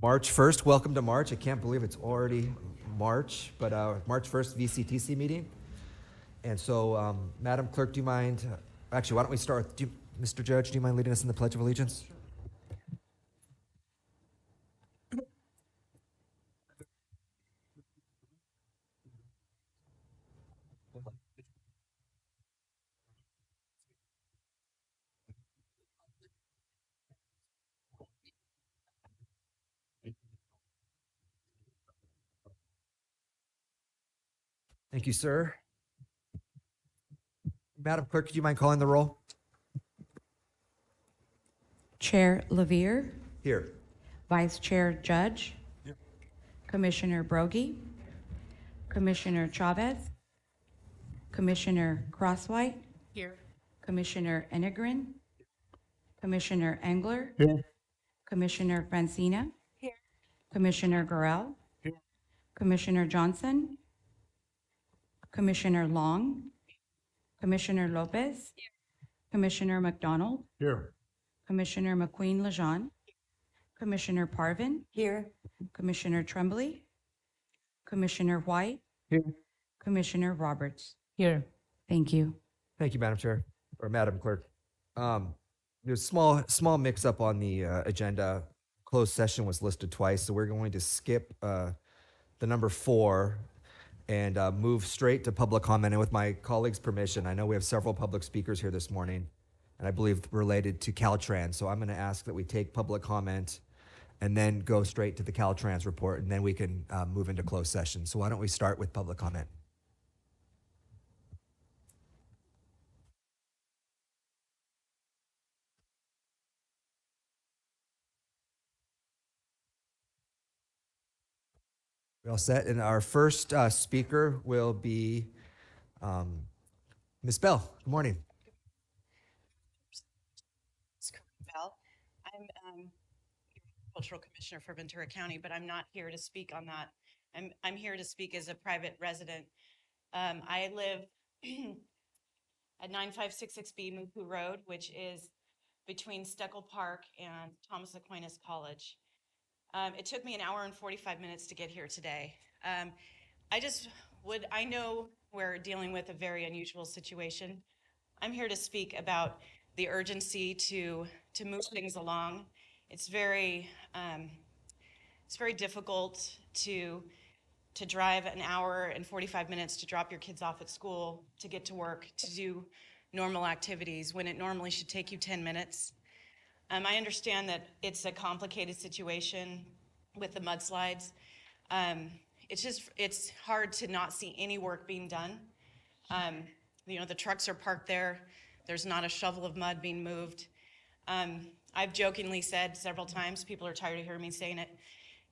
March 1st, welcome to March. I can't believe it's already March, but March 1st VCTC meeting. And so, Madam Clerk, do you mind, actually, why don't we start with, Mr. Judge, do you mind leading us in the Pledge of Allegiance? Thank you, sir. Madam Clerk, do you mind calling the roll? Chair Levere, Here. Vice Chair Judge, Commissioner Brogy, Commissioner Chavez, Commissioner Crosswhite, Here. Commissioner Enegren, Commissioner Engler, Here. Commissioner Francina, Here. Commissioner Gorell, Commissioner Johnson, Commissioner Long, Commissioner Lopez, Commissioner McDonald, Here. Commissioner McQueen-Lejeune, Commissioner Parvin, Here. Commissioner Tremblay, Commissioner White, Here. Commissioner Roberts. Here. Thank you. Thank you, Madam Chair, or Madam Clerk. There's small mix-up on the agenda. Closed session was listed twice, so we're going to skip the number 4 and move straight to public comment. And with my colleagues' permission, I know we have several public speakers here this morning, and I believe related to Caltrans. So I'm going to ask that we take public comment and then go straight to the Caltrans report, and then we can move into closed session. So why don't we start with public comment? We all set? And our first speaker will be Ms. Bell. Good morning. Bell. I'm Cultural Commissioner for Ventura County, but I'm not here to speak on that. I'm here to speak as a private resident. I live at 9566B Muku Road, which is between Steckel Park and Thomas Aquinas College. It took me an hour and 45 minutes to get here today. I know we're dealing with a very unusual situation. I'm here to speak about the urgency to move things along. It's very difficult to drive an hour and 45 minutes to drop your kids off at school, to get to work, to do normal activities when it normally should take you 10 minutes. I understand that it's a complicated situation with the mudslides. It's hard to not see any work being done. The trucks are parked there. There's not a shovel of mud being moved. I've jokingly said several times, people are tired of hearing me saying it,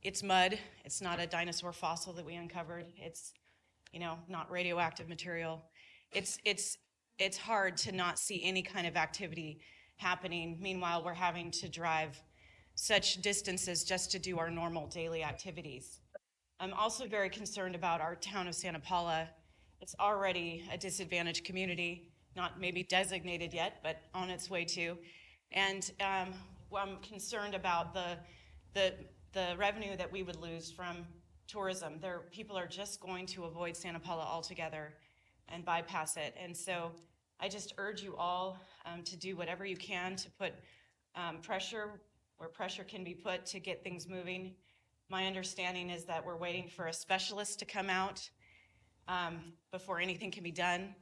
it's mud. It's not a dinosaur fossil that we uncovered. It's, not radioactive material. It's hard to not see any kind of activity happening. Meanwhile, we're having to drive such distances just to do our normal daily activities. I'm also very concerned about our town of Santa Paula. It's already a disadvantaged community, not maybe designated yet, but on its way to. And I'm concerned about the revenue that we would lose from tourism. People are just going to avoid Santa Paula altogether and bypass it. And so I just urge you all to do whatever you can to put pressure where pressure can be put to get things moving. My understanding is that we're waiting for a specialist to come out before anything can be done.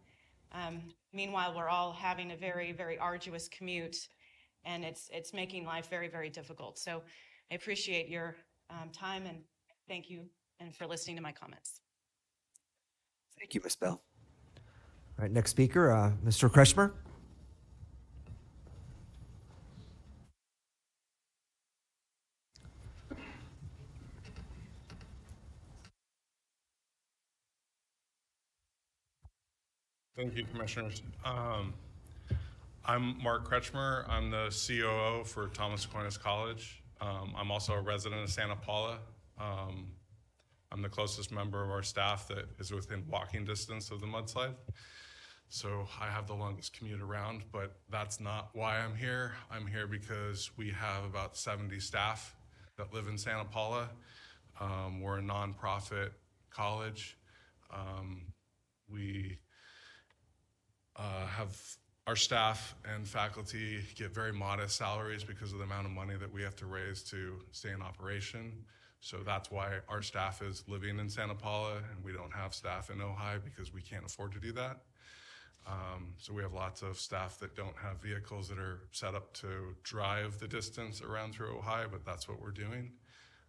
Meanwhile, we're all having a very, very arduous commute, and it's making life very, very difficult. So I appreciate your time, and thank you and for listening to my comments. Thank you, Ms. Bell. All right, next speaker, Mr. Kretschmer. Thank you, Commissioners. I'm Mark Kretschmer. I'm the COO for Thomas Aquinas College. I'm also a resident of Santa Paula. I'm the closest member of our staff that is within walking distance of the mudslide. So I have the longest commute around, but that's not why I'm here. I'm here because we have about 70 staff that live in Santa Paula. We're a nonprofit college. We have our staff and faculty get very modest salaries because of the amount of money that we have to raise to stay in operation. So that's why our staff is living in Santa Paula, and we don't have staff in Ojai because we can't afford to do that. So we have lots of staff that don't have vehicles that are set up to drive the distance around through Ojai, but that's what we're doing.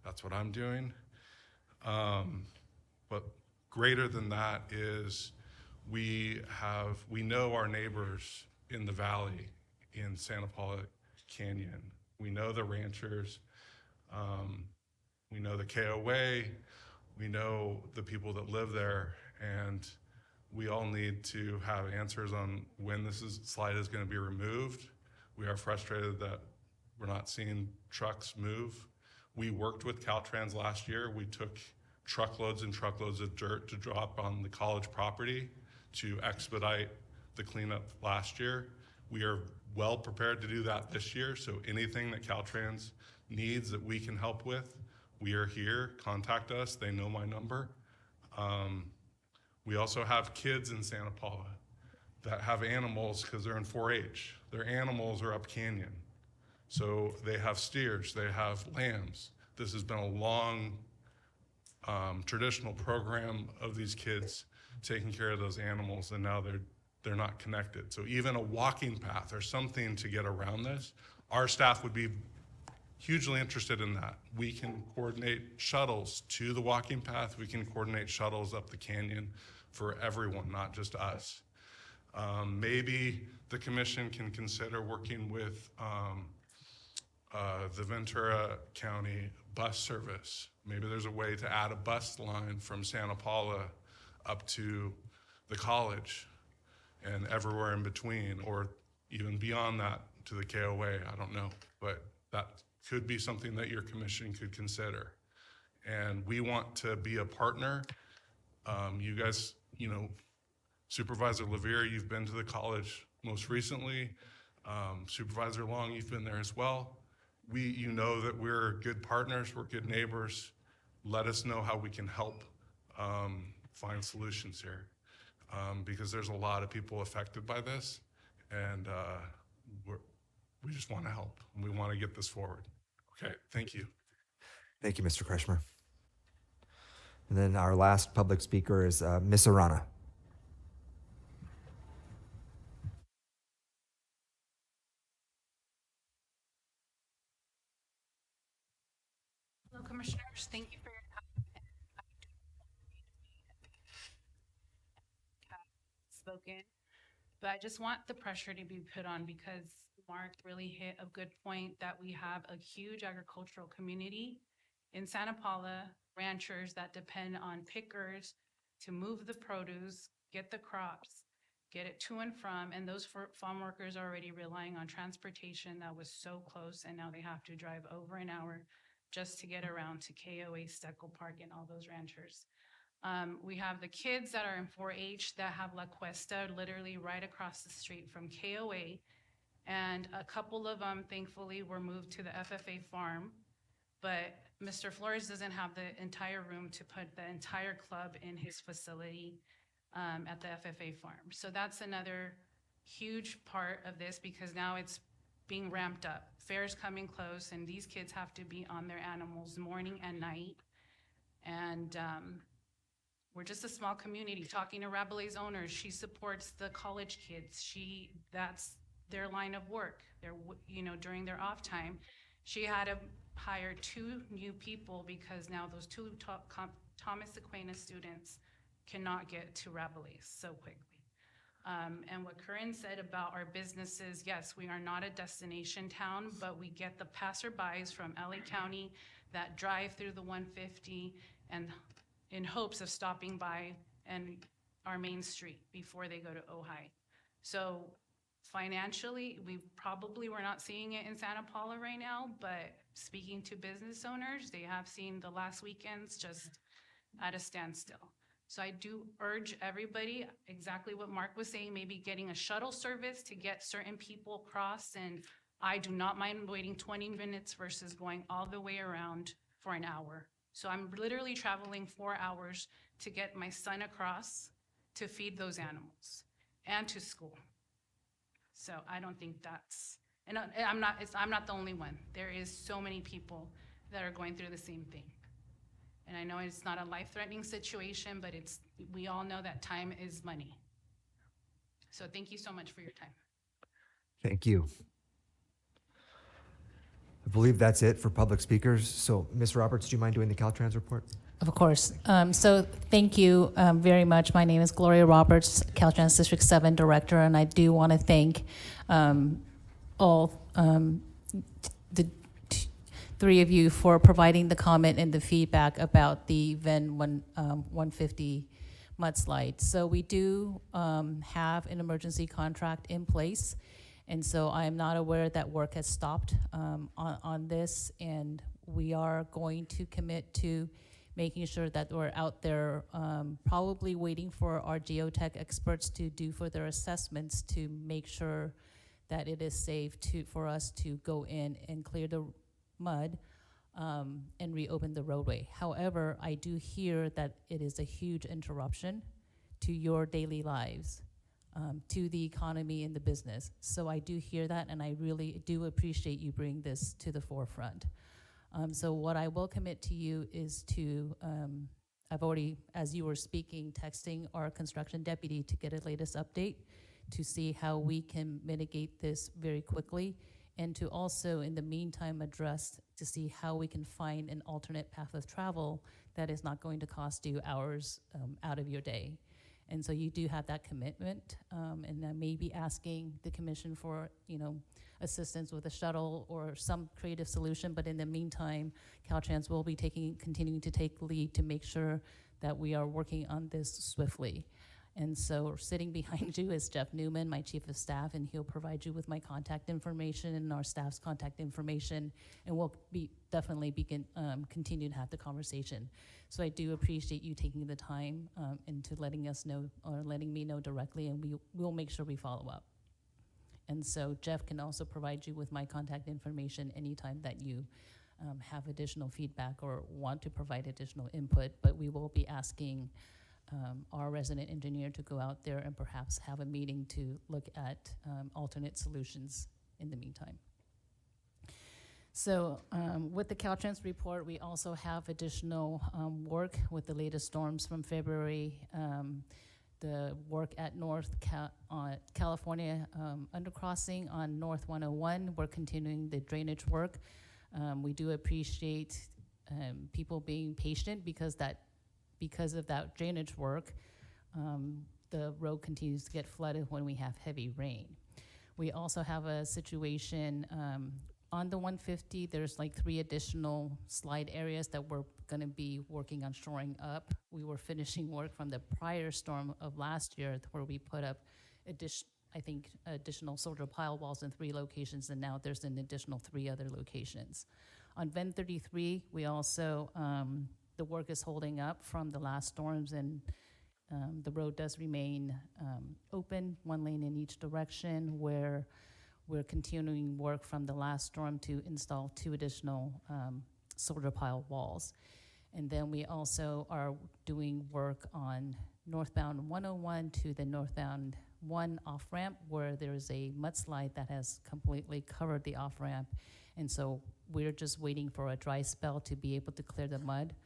That's what I'm doing. But greater than that is we know our neighbors in the valley in Santa Paula Canyon. We know the ranchers. We know the KOA. We know the people that live there, and we all need to have answers on when this slide is going to be removed. We are frustrated that we're not seeing trucks move. We worked with Caltrans last year. We took truckloads and truckloads of dirt to drop on the college property to expedite the cleanup last year. We are well prepared to do that this year, so anything that Caltrans needs that we can help with, we are here. Contact us. They know my number. We also have kids in Santa Paula that have animals because they're in 4-H. Their animals are up canyon. So they have steers, they have lambs. This has been a long traditional program of these kids taking care of those animals, and now they're not connected. So even a walking path or something to get around this, our staff would be hugely interested in that. We can coordinate shuttles to the walking path. We can coordinate shuttles up the canyon for everyone, not just us. Maybe the commission can consider working with the Ventura County bus service. Maybe there's a way to add a bus line from Santa Paula up to the college and everywhere in between, or even beyond that to the KOA. I don't know, but that could be something that your commission could consider. And we want to be a partner. You guys, Supervisor Levere, you've been to the college most recently. Supervisor Long, you've been there as well. You know that we're good partners, we're good neighbors. Let us know how we can help find solutions here, because there's a lot of people affected by this, and we just want to help, and we want to get this forward. Okay, thank you. Thank you, Mr. Kretschmer. And then our last public speaker is Ms. Arana. Hello, Commissioners. Thank you for your time. Spoken, but I just want the pressure to be put on because Mark really hit a good point that we have a huge agricultural community in Santa Paula, ranchers that depend on pickers to move the produce, get the crops, get it to and from, and those farm workers are already relying on transportation that was so close, and now they have to drive over an hour just to get around to KOA, Steckel Park, and all those ranchers. We have the kids that are in 4-H that have La Cuesta literally right across the street from KOA, and a couple of them thankfully were moved to the FFA farm, but Mr. Flores doesn't have the entire room to put the entire club in his facility at the FFA farm. So that's another huge part of this because now it's being ramped up. Fair's coming close, and these kids have to be on their animals morning and night. And we're just a small community. Talking to Rabelais' owners, she supports the college kids. That's their line of work. During their off time, she had to hire 2 new people because now those 2 Thomas Aquinas students cannot get to Rabelais so quickly. And what Corinne said about our businesses, yes, we are not a destination town, but we get the passerbys from LA County that drive through the 150 and in hopes of stopping by and our main street before they go to Ojai. So financially, we're not seeing it in Santa Paula right now, but speaking to business owners, they have seen the last weekends just at a standstill. So I do urge everybody, exactly what Mark was saying, maybe getting a shuttle service to get certain people across and I do not mind waiting 20 minutes versus going all the way around for an hour. So I'm literally traveling 4 hours to get my son across to feed those animals and to school. So I don't think that's, and I'm not the only one. There is so many people that are going through the same thing. And I know it's not a life-threatening situation, but we all know that time is money. So thank you so much for your time. Thank you. I believe that's it for public speakers. So, Ms. Roberts, do you mind doing the Caltrans report? Of course. So thank you very much. My name is Gloria Roberts, Caltrans District 7 Director, and I do want to thank all the three of you for providing the comment and the feedback about the VEN 150 mudslide. So we do have an emergency contract in place, and so I am not aware that work has stopped on this, and we are going to commit to making sure that we're out there probably waiting for our geotech experts to do further assessments to make sure that it is safe for us to go in and clear the mud and reopen the roadway. However, I do hear that it is a huge interruption to your daily lives, to the economy and the business. So I do hear that, and I really do appreciate you bringing this to the forefront. So what I will commit to you is to, I've already, as you were speaking, texting our construction deputy to get a latest update to see how we can mitigate this very quickly, and to also, in the meantime, address to see how we can find an alternate path of travel that is not going to cost you hours out of your day. And so you do have that commitment, and I may be asking the commission for, assistance with a shuttle or some creative solution, but in the meantime, Caltrans will be continuing to take lead to make sure that we are working on this swiftly. And so sitting behind you is Jeff Newman, my chief of staff, and he'll provide you with my contact information and our staff's contact information, and we'll definitely continue to have the conversation. So I do appreciate you taking the time and to letting us know, or letting me know directly, and we'll make sure we follow up. And so Jeff can also provide you with my contact information anytime that you have additional feedback or want to provide additional input, but we will be asking our resident engineer to go out there and perhaps have a meeting to look at alternate solutions in the meantime. So with the Caltrans report, we also have additional work with the latest storms from February. The work at California undercrossing on North 101, we're continuing the drainage work. We do appreciate people being patient because of that drainage work, the road continues to get flooded when we have heavy rain. We also have a situation on the 150, there's like 3 additional slide areas that we're gonna be working on shoring up. We were finishing work from the prior storm of last year where we put up additional soldier pile walls in 3 locations, and now there's an additional 3 other locations. On VEN 33, we also, the work is holding up from the last storms, and the road does remain open, 1 lane in each direction, where we're continuing work from the last storm to install 2 additional soldier pile walls. And then we also are doing work on northbound 101 to the northbound 1 off-ramp, where there's a mudslide that has completely covered the off-ramp. And so we're just waiting for a dry spell to be able to clear the mud.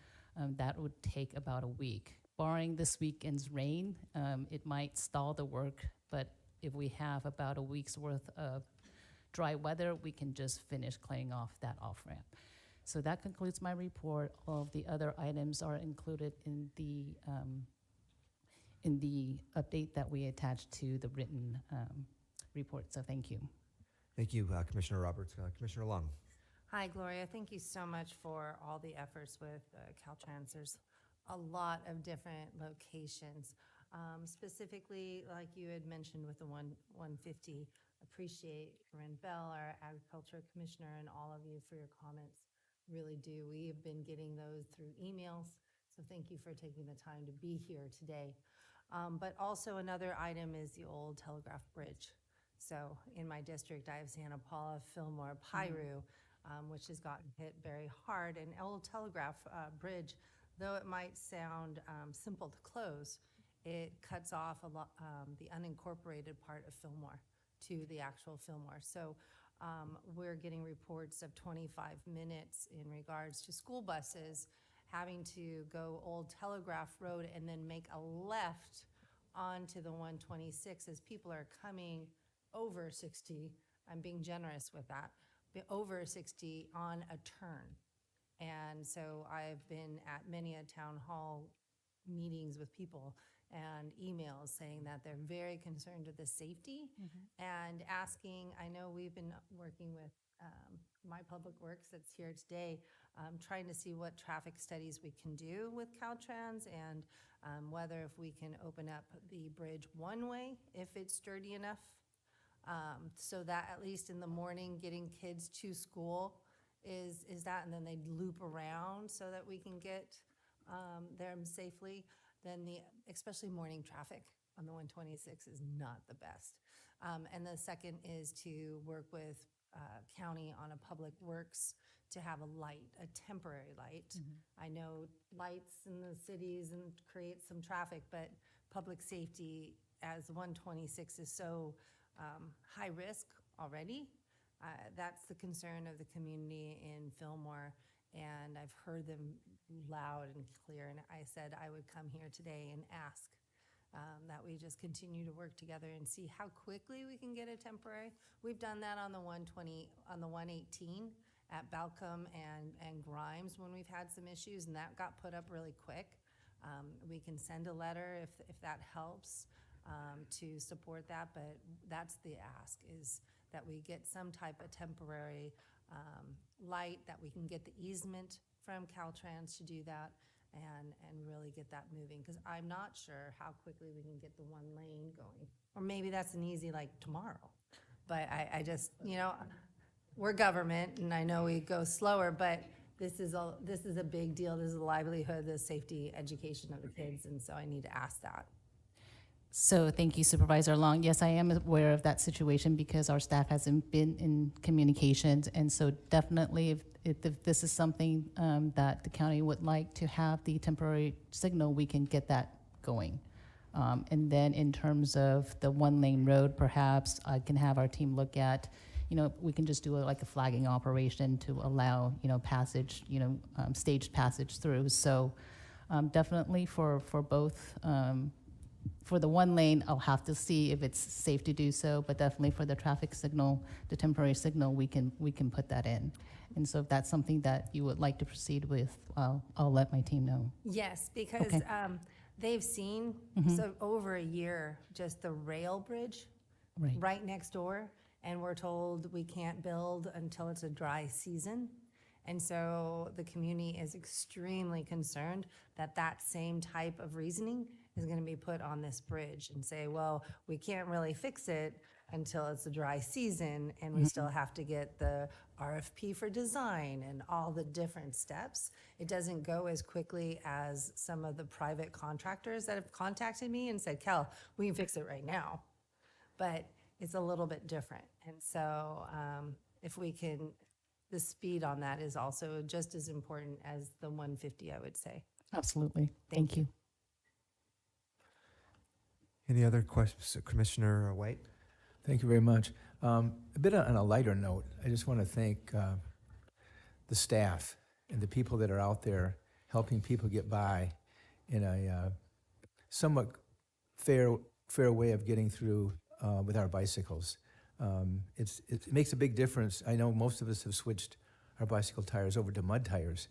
That would take about a week. Barring this weekend's rain, it might stall the work, but if we have about a week's worth of dry weather, we can just finish clearing off that off-ramp. So that concludes my report. All of the other items are included in the update that we attached to the written report. So thank you. Thank you, Commissioner Roberts. Commissioner Long. Hi, Gloria. Thank you so much for all the efforts with Caltrans. There's a lot of different locations. Specifically, like you had mentioned with the 150, appreciate Corinne Bell, our Agriculture Commissioner, and all of you for your comments. Really do. We have been getting those through emails, so thank you for taking the time to be here today. But also another item is the old Telegraph Bridge. So in my district, I have Santa Paula, Fillmore, Piru, which has gotten hit very hard. And Old Telegraph Bridge, though it might sound simple to close, it cuts off a lot, the unincorporated part of Fillmore to the actual Fillmore. So we're getting reports of 25 minutes in regards to school buses having to go Old Telegraph Road and then make a left onto the 126 as people are coming over 60. I'm being generous with that, over 60 on a turn. And so I've been at many a town hall meetings with people and emails saying that they're very concerned with the safety and asking, I know we've been working with my public works that's here today, trying to see what traffic studies we can do with Caltrans and whether if we can open up the bridge one way if it's sturdy enough, so that at least in the morning getting kids to school is that, and then they loop around so that we can get them safely. Then especially morning traffic on the 126 is not the best. And the second is to work with county on a public works to have a light, a temporary light. I know lights in the cities and create some traffic, but public safety as 126 is so high risk already. That's the concern of the community in Fillmore, and I've heard them loud and clear, and I said I would come here today and ask that we just continue to work together and see how quickly we can get a temporary. We've done that on the 120, on the 118 at Balcom and Grimes when we've had some issues, and that got put up really quick. We can send a letter if that helps to support that, but that's the ask, is that we get some type of temporary light, that we can get the easement from Caltrans to do that and really get that moving, because I'm not sure how quickly we can get the one lane going. Or maybe that's an easy, like, tomorrow. But I just, we're government, and I know we go slower, but this is a big deal. This is the livelihood, the safety, education of the kids, and so I need to ask that. So thank you, Supervisor Long. Yes, I am aware of that situation because our staff hasn't been in communications. And so definitely if this is something that the county would like to have the temporary signal, we can get that going. And then in terms of the one lane road, perhaps I can have our team look at, we can just do like a flagging operation to allow, passage, staged passage through. So definitely for both, for the one lane, I'll have to see if it's safe to do so, but definitely for the traffic signal, the temporary signal, we can put that in. And so if that's something that you would like to proceed with, I'll let my team know. Yes, because Okay. they've seen, so over a year, just the rail bridge right next door, and we're told we can't build until it's a dry season. And so the community is extremely concerned that that same type of reasoning is going to be put on this bridge and say, well, we can't really fix it until it's a dry season, and we still have to get the RFP for design and all the different steps. It doesn't go as quickly as some of the private contractors that have contacted me and said, Cal, we can fix it right now. But it's a little bit different. And so if we can, the speed on that is also just as important as the 150, I would say. Absolutely. Thank you. Any other questions, Commissioner White? Thank you very much. A bit on a lighter note, I just want to thank the staff and the people that are out there helping people get by in a somewhat fair way of getting through with our bicycles. It makes a big difference. I know most of us have switched our bicycle tires over to mud tires,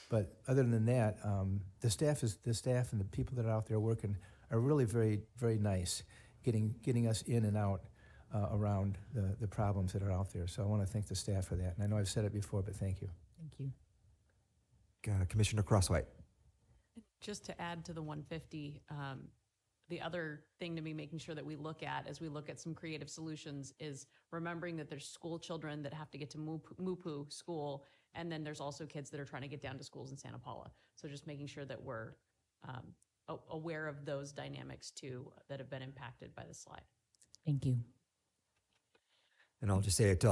but other than that, the staff and the people that are out there working are really very, very nice, getting us in and out around the problems that are out there. So I want to thank the staff for that. And I know I've said it before, but thank you. Thank you. Commissioner Crosswhite. Just to add to the 150, the other thing to be making sure that we look at as we look at some creative solutions is remembering that there's school children that have to get to Mupu school, and then there's also kids that are trying to get down to schools in Santa Paula. So just making sure that we're aware of those dynamics too that have been impacted by the slide. Thank you. And I'll just say it,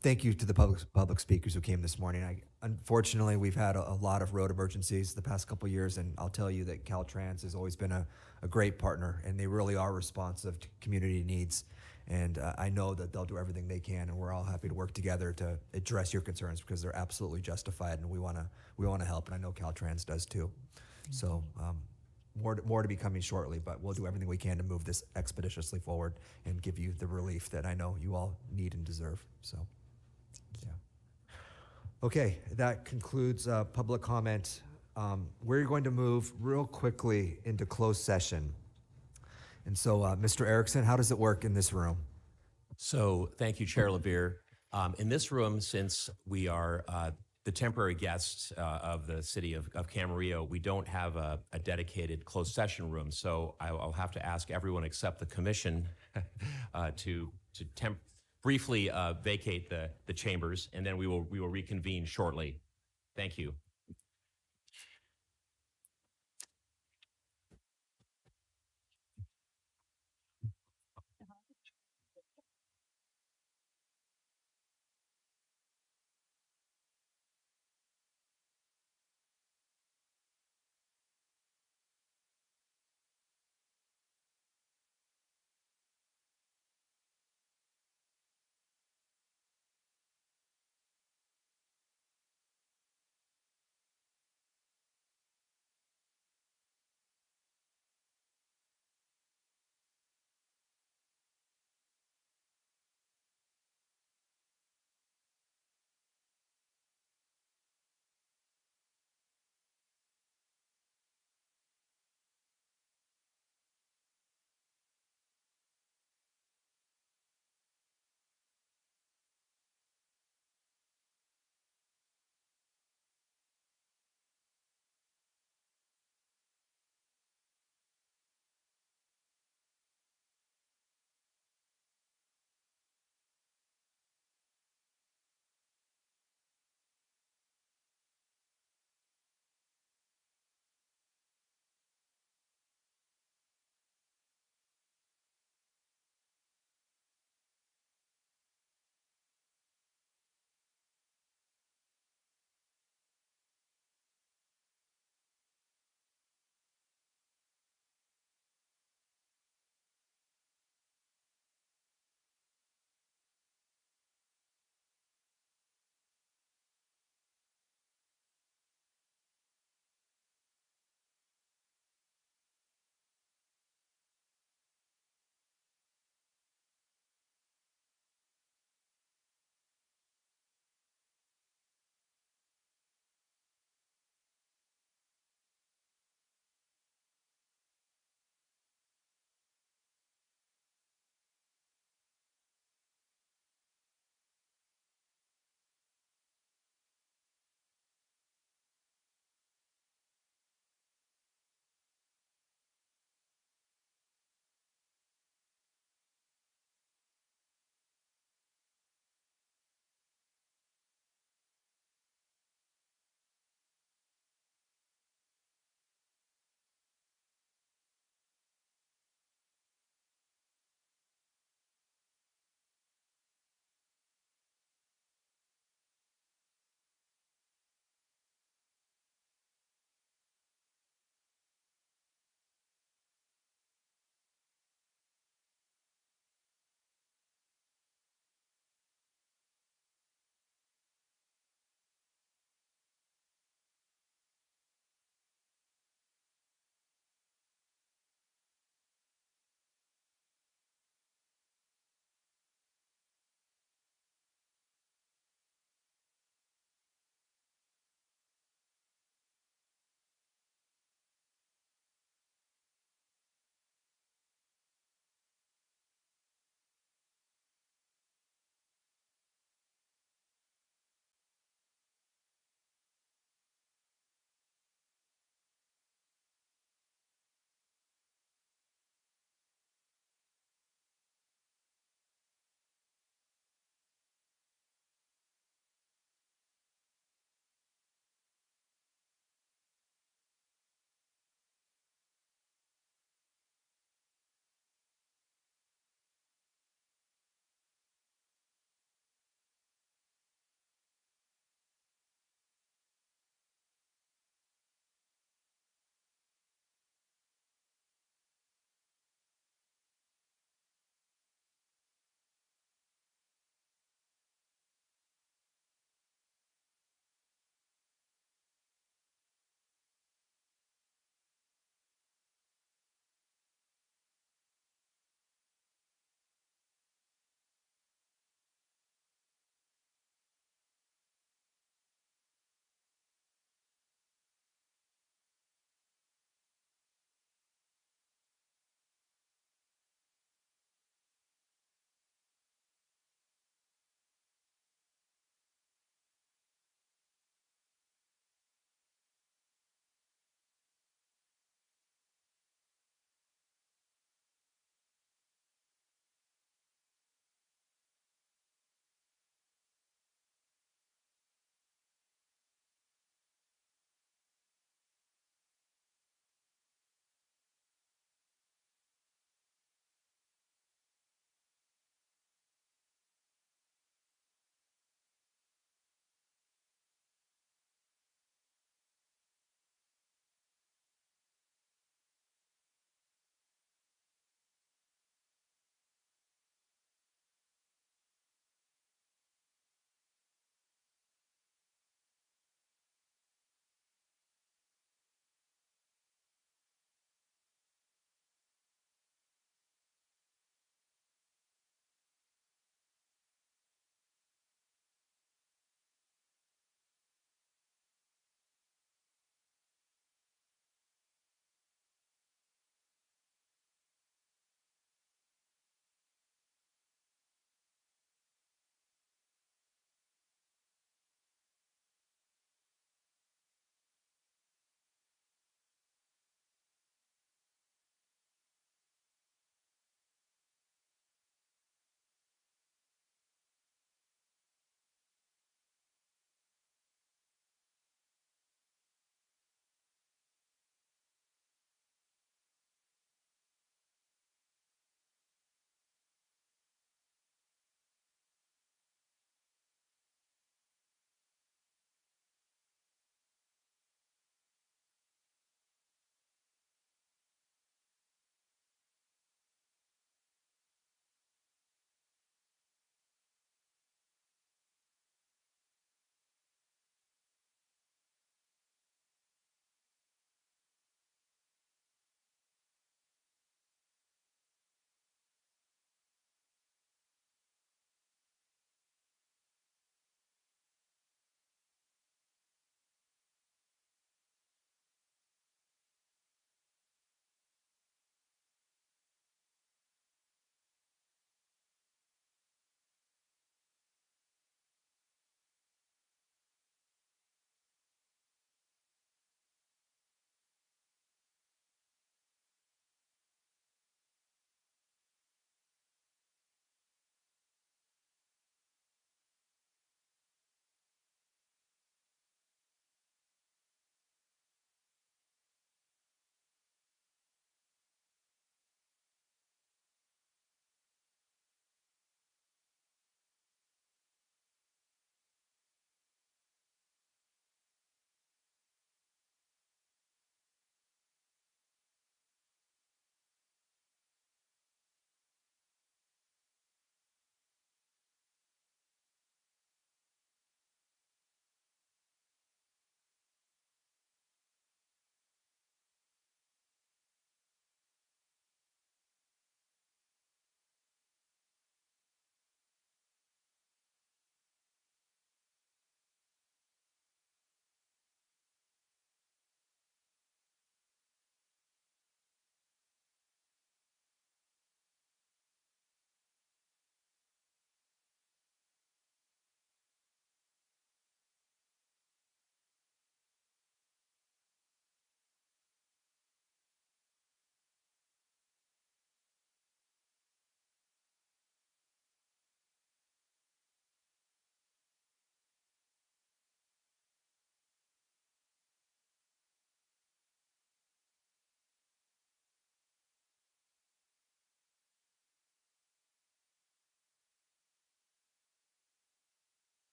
thank you to the public speakers who came this morning. Unfortunately, we've had a lot of road emergencies the past couple years, and I'll tell you that Caltrans has always been a great partner, and they really are responsive to community needs. And I know that they'll do everything they can, and we're all happy to work together to address your concerns because they're absolutely justified, and we want to help, and I know Caltrans does too. So more to be coming shortly, but we'll do everything we can to move this expeditiously forward and give you the relief that I know you all need and deserve. So, yeah. Okay, that concludes public comment. We're going to move real quickly into closed session. And so, Mr. Erickson, how does it work in this room? So thank you, Chair LeVere. In this room, since we are the temporary guests of the city of Camarillo, we don't have a dedicated closed session room. So I'll have to ask everyone except the commission to briefly vacate the chambers, and then we will reconvene shortly. Thank you.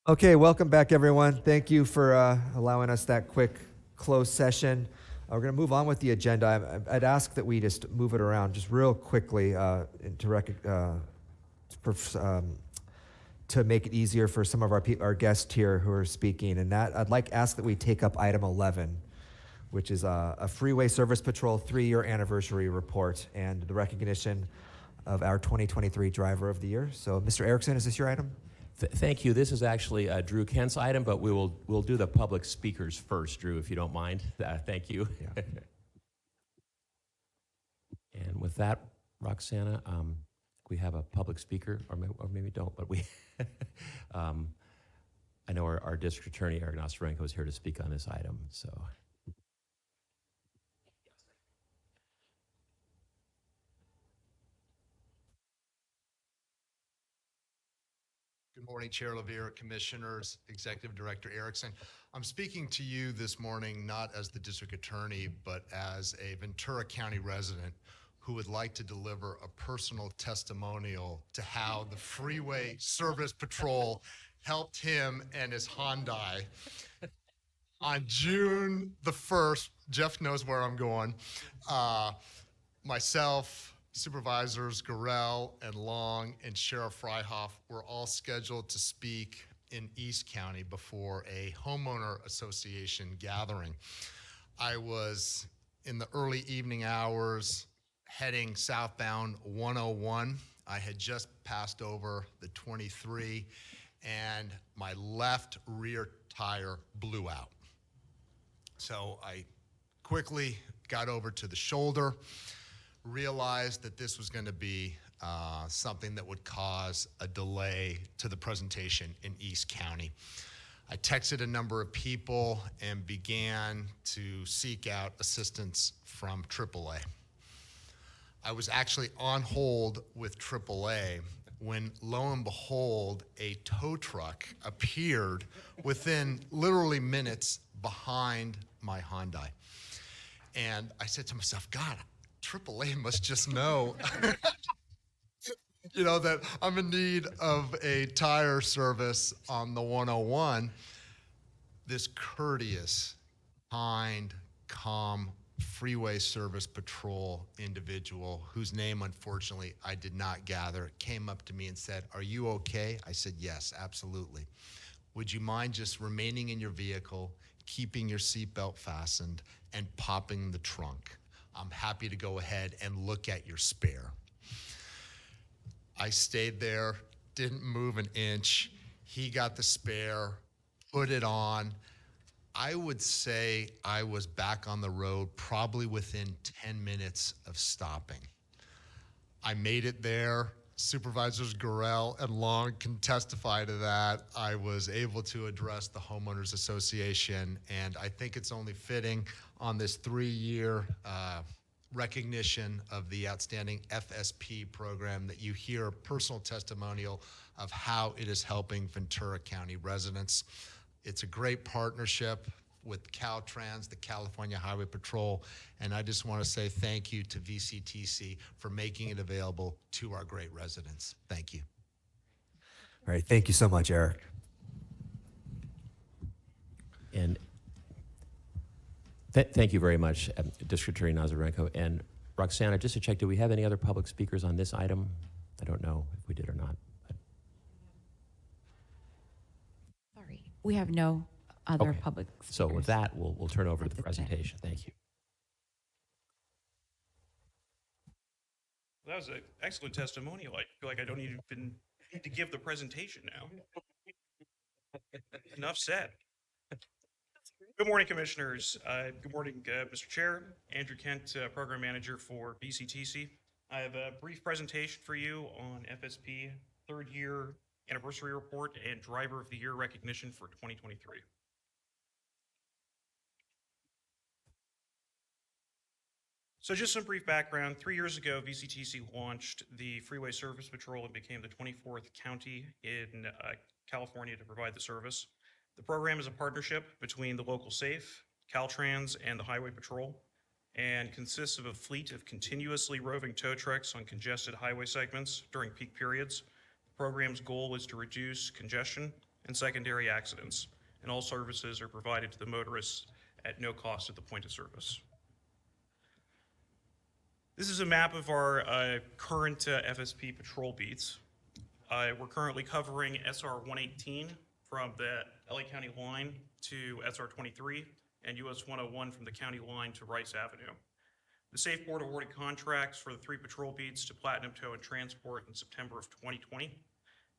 Okay, welcome back, everyone. Thank you for allowing us that quick closed session. We're going to move on with the agenda. I'd ask that we just move it around just real quickly to make it easier for some of our guests here who are speaking. And that I'd ask that we take up item 11, which is a Freeway Service Patrol 3-year anniversary report and the recognition of our 2023 Driver of the Year. So, Mr. Erickson, is this your item? Thank you. This is actually Drew Kent's item, but we'll do the public speakers first, Drew, if you don't mind. Thank you. Yeah. And with that, Roxana, we have a public speaker, or maybe don't, but we. I know our district attorney, Eric Nostarenko, is here to speak on this item. So. Good morning, Chair LaVere, Commissioners, Executive Director Erickson. I'm speaking to you this morning not as the District Attorney, but as a Ventura County resident who would like to deliver a personal testimonial to how the Freeway Service Patrol helped him and his Hyundai. On June the 1st, Jeff knows where I'm going, myself, Supervisors Gorell and Long and Sheriff Freihoff were all scheduled to speak in East County before a homeowner association gathering. I was in the early evening hours heading southbound 101. I had just passed over the 23 and my left rear tire blew out. So I quickly got over to the shoulder, realized that this was going to be something that would cause a delay to the presentation in East County. I texted a number of people and began to seek out assistance from AAA. I was actually on hold with AAA when, lo and behold, a tow truck appeared within literally minutes behind my Hyundai. And I said to myself, God, AAA must just know, you know, that I'm in need of a tire service on the 101. This courteous, kind, calm Freeway Service Patrol individual, whose name, unfortunately, I did not gather, came up to me and said, "Are you okay?" I said, "Yes, absolutely. Would you mind just remaining in your vehicle, keeping your seatbelt fastened, and popping the trunk? I'm happy to go ahead and look at your spare." I stayed there, didn't move an inch. He got the spare, put it on. I would say I was back on the road probably within 10 minutes of stopping. I made it there. Supervisors Gorell and Long can testify to that. I was able to address the Homeowners Association, and I think it's only fitting on this 3-year recognition of the outstanding FSP program that you hear a personal testimonial of how it is helping Ventura County residents. It's a great partnership with Caltrans, the California Highway Patrol, and I just want to say thank you to VCTC for making it available to our great residents. Thank you. All right, thank you so much, Eric. And thank you very much, District Attorney Nostarenko. And Roxana, just to check, do we have any other public speakers on this item? I don't know if we did or not. Sorry, we have no other Okay. public So with speakers. that, we'll turn over to the At this time. presentation. Thank you. That was an excellent testimonial. I feel like I don't even need to give the presentation now. Enough said. Good morning, Commissioners. Good morning, Mr. Chair. Andrew Kent, Program Manager for VCTC. I have a brief presentation for you on FSP 3rd Year Anniversary Report and Driver of the Year recognition for 2023. So just some brief background. 3 years ago, VCTC launched the Freeway Service Patrol and became the 24th county in California to provide the service. The program is a partnership between the local SAFE, Caltrans, and the Highway Patrol, and consists of a fleet of continuously roving tow trucks on congested highway segments during peak periods. The program's goal is to reduce congestion and secondary accidents, and all services are provided to the motorists at no cost at the point of service. This is a map of our current FSP patrol beats. We're currently covering SR 118 from the LA County line to SR 23 and US 101 from the county line to Rice Avenue. The Safe Board awarded contracts for the 3 patrol beats to Platinum Tow and Transport in September of 2020.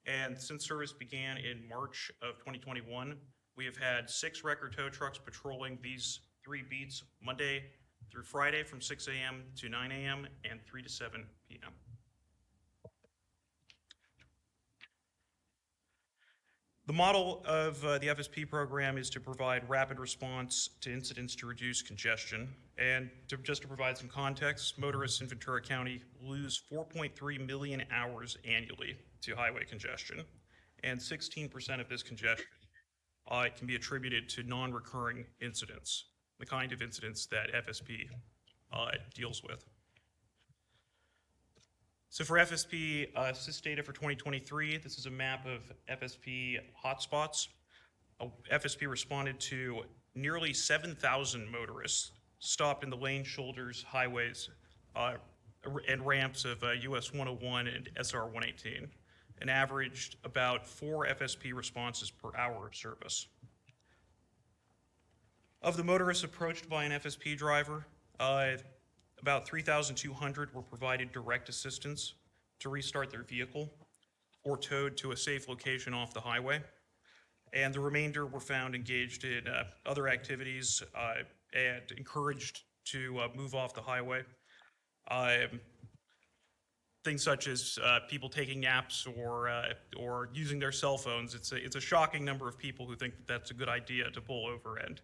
And since service began in March of 2021, we have had 6 record tow trucks patrolling these 3 beats Monday through Friday from 6 a.m. to 9 a.m. and 3 to 7 p.m. The model of the FSP program is to provide rapid response to incidents to reduce congestion. And just to provide some context, motorists in Ventura County lose 4.3 million hours annually to highway congestion. And 16% of this congestion can be attributed to non-recurring incidents, the kind of incidents that FSP deals with. So for FSP SIS data for 2023, this is a map of FSP hotspots. FSP responded to nearly 7,000 motorists stopped in the lane, shoulders, highways, and ramps of US 101 and SR 118, and averaged about 4 FSP responses per hour of service. Of the motorists approached by an FSP driver, about 3,200 were provided direct assistance to restart their vehicle or towed to a safe location off the highway. And the remainder were found engaged in other activities and encouraged to move off the highway. Things such as people taking naps or using their cell phones. It's a shocking number of people who think that that's a good idea to pull over and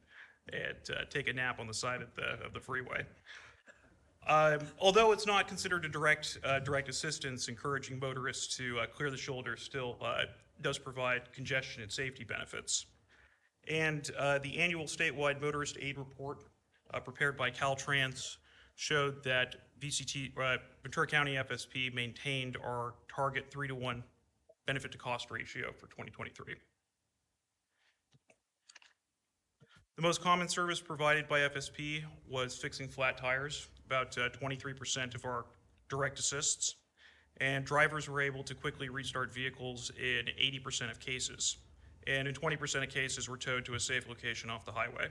take a nap on the side of the freeway. Although it's not considered a direct assistance, encouraging motorists to clear the shoulder still does provide congestion and safety benefits. And the annual statewide motorist aid report prepared by Caltrans showed that Ventura County FSP maintained our target 3-to-1 benefit to cost ratio for 2023. The most common service provided by FSP was fixing flat tires, about 23% of our direct assists, and drivers were able to quickly restart vehicles in 80% of cases, and in 20% of cases were towed to a safe location off the highway.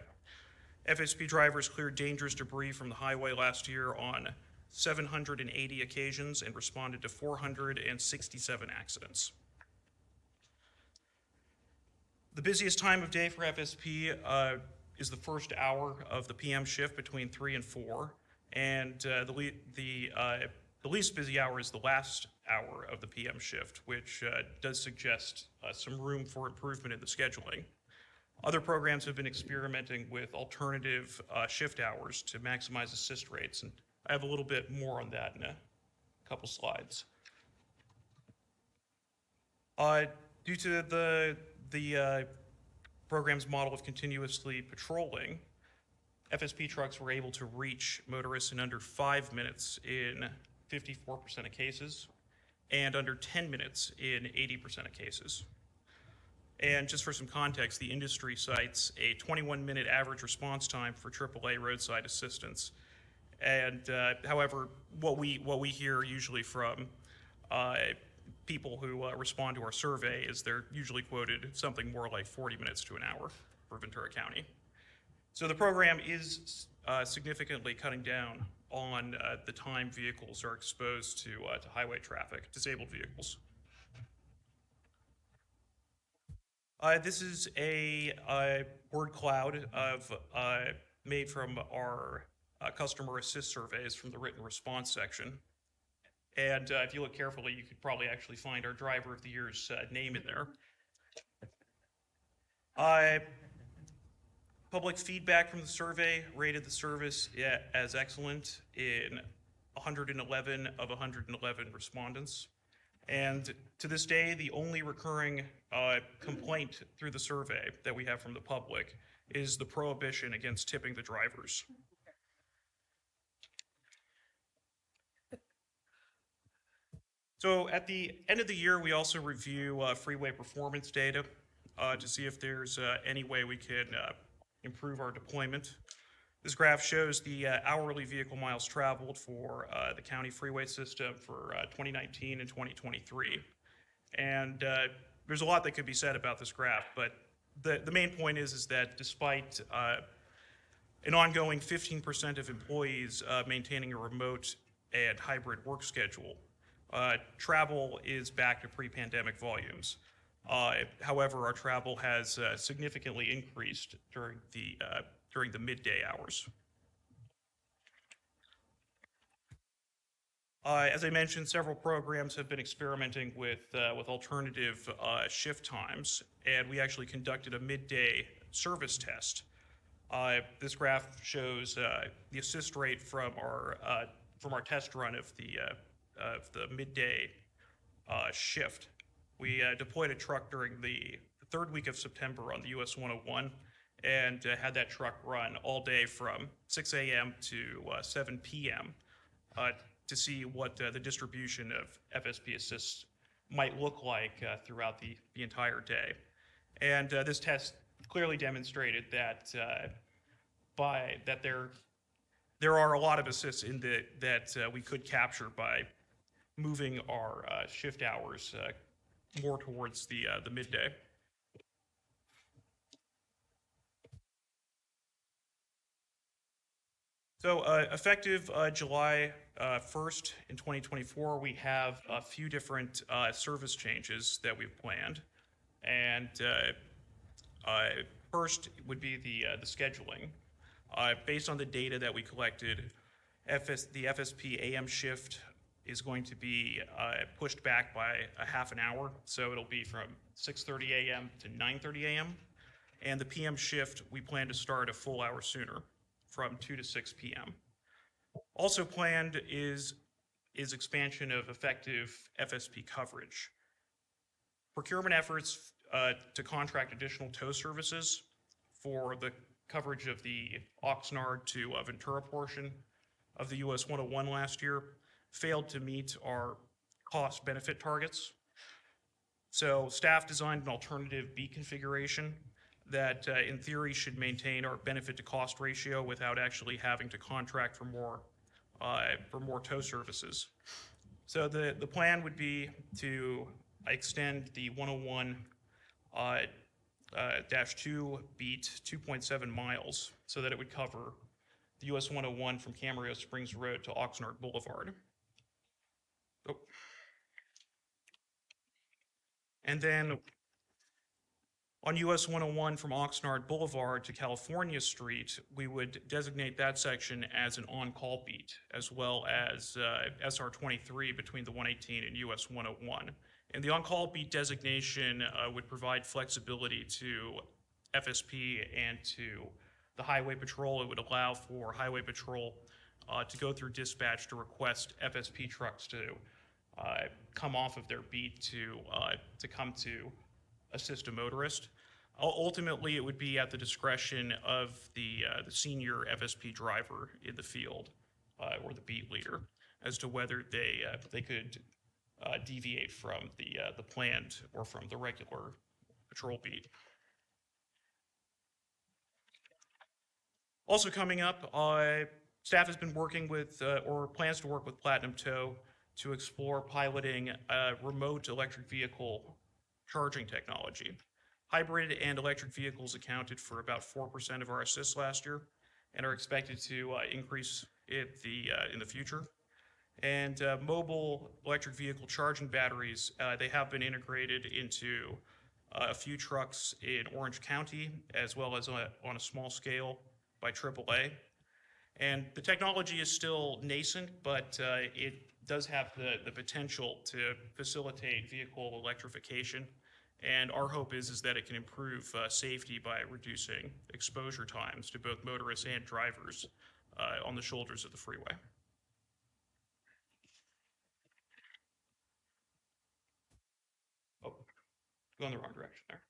FSP drivers cleared dangerous debris from the highway last year on 780 occasions and responded to 467 accidents. The busiest time of day for FSP is the first hour of the PM shift between 3 and 4, and the least busy hour is the last hour of the PM shift, which does suggest some room for improvement in the scheduling. Other programs have been experimenting with alternative shift hours to maximize assist rates, and I have a little bit more on that in a couple slides. Due to the program's model of continuously patrolling, FSP trucks were able to reach motorists in under 5 minutes in 54% of cases and under 10 minutes in 80% of cases. And just for some context, the industry cites a 21-minute average response time for AAA roadside assistance. And however, what we hear usually from people who respond to our survey is they're usually quoted something more like 40 minutes to an hour for Ventura County. So the program is significantly cutting down on the time vehicles are exposed to highway traffic, disabled vehicles. This is a word cloud made from our customer assist surveys from the written response section. And if you look carefully, you could probably actually find our Driver of the Year's name in there. Public feedback from the survey rated the service as excellent in 111 of 111 respondents. And to this day, the only recurring complaint through the survey that we have from the public is the prohibition against tipping the drivers. So at the end of the year, we also review freeway performance data to see if there's any way we can improve our deployment. This graph shows the hourly vehicle miles traveled for the county freeway system for 2019 and 2023. And there's a lot that could be said about this graph, but the main point is that despite an ongoing 15% of employees maintaining a remote and hybrid work schedule, travel is back to pre-pandemic volumes. However, our travel has significantly increased during the midday hours. As I mentioned, several programs have been experimenting with alternative shift times, and we actually conducted a midday service test. This graph shows the assist rate from our test run of the midday shift. We deployed a truck during the third week of September on the US 101 and had that truck run all day from 6 a.m. to 7 p.m. To see what the distribution of FSP assists might look like throughout the entire day. And this test clearly demonstrated that there are a lot of assists that we could capture by moving our shift hours more towards the midday. So effective July 1st in 2024, we have a few different service changes that we've planned. And first would be the scheduling. Based on the data that we collected, the FSP AM shift is going to be pushed back by a half an hour. So it'll be from 6:30 a.m. to 9:30 a.m. And the PM shift, we plan to start a full hour sooner, from 2 to 6 p.m. Also planned is expansion of effective FSP coverage. Procurement efforts to contract additional tow services for the coverage of the Oxnard to Ventura portion of the US 101 last year failed to meet our cost benefit targets. So staff designed an alternative beat configuration that in theory should maintain our benefit to cost ratio without actually having to contract for more tow services. So the plan would be to extend the 101 -2 beat 2.7 miles so that it would cover the US 101 from Camarillo Springs Road to Oxnard Boulevard. Oh. And then on US 101 from Oxnard Boulevard to California Street, we would designate that section as an on-call beat, as well as SR 23 between the 118 and US 101. And the on-call beat designation would provide flexibility to FSP and to the Highway Patrol. It would allow for Highway Patrol to go through dispatch to request FSP trucks to come off of their beat to come to assist a motorist. Ultimately, it would be at the discretion of the senior FSP driver in the field or the beat leader as to whether they could deviate from the planned or from the regular patrol beat. Also coming up, staff has been working with or plans to work with Platinum Tow to explore piloting remote electric vehicle charging technology. Hybrid and electric vehicles accounted for about 4% of our assists last year and are expected to increase in the future. And mobile electric vehicle charging batteries, they have been integrated into a few trucks in Orange County, as well as on a small scale by AAA. And the technology is still nascent, but it does have the potential to facilitate vehicle electrification. And our hope is that it can improve safety by reducing exposure times to both motorists and drivers on the shoulders of the freeway. Oh, going the wrong direction there.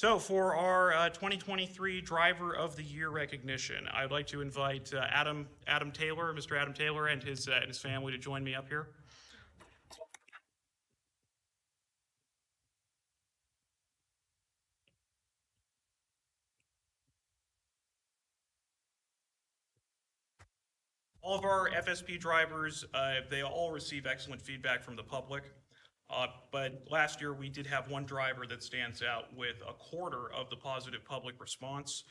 So for our 2023 Driver of the Year recognition, I'd like to invite Adam Taylor, Mr. Adam Taylor, and his family to join me up here. All of our FSP drivers, they all receive excellent feedback from the public. But last year, we did have one driver that stands out with a quarter of the positive public response.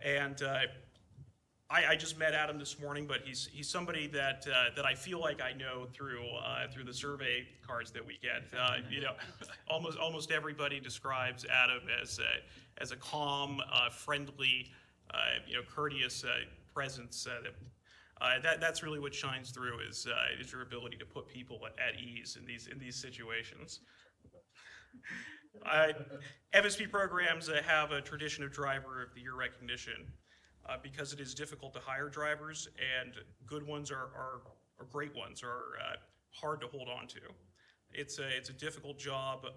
And I just met Adam this morning, but he's somebody that I feel like I know through the survey cards that we get. You know, almost everybody describes Adam as a calm, friendly, you know, courteous presence. That's really what shines through is your ability to put people at ease in these situations. FSP programs have a tradition of Driver of the Year recognition because it is difficult to hire drivers, and good ones or great ones are hard to hold on to. It's a difficult job.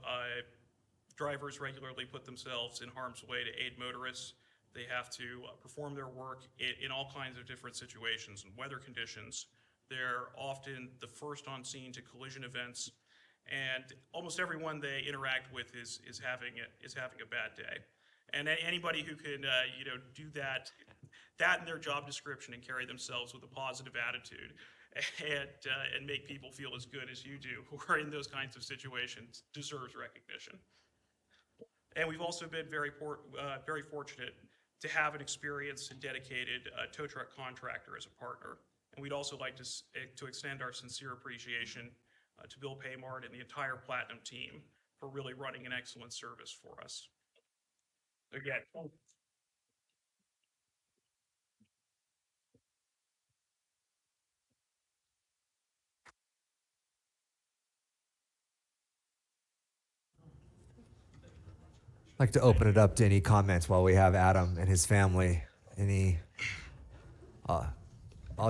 Drivers regularly put themselves in harm's way to aid motorists. They have to perform their work in all kinds of different situations and weather conditions. They're often the first on scene to collision events, and almost everyone they interact with is having a bad day. And anybody who can you know, do that in their job description and carry themselves with a positive attitude and make people feel as good as you do who are in those kinds of situations deserves recognition. And we've also been very fortunate to have an experienced and dedicated tow truck contractor as a partner. And we'd also like to extend our sincere appreciation to Bill Paymart and the entire Platinum team for really running an excellent service for us. Again. I'd like to open it up to any comments while we have Adam and his family. Any, I'll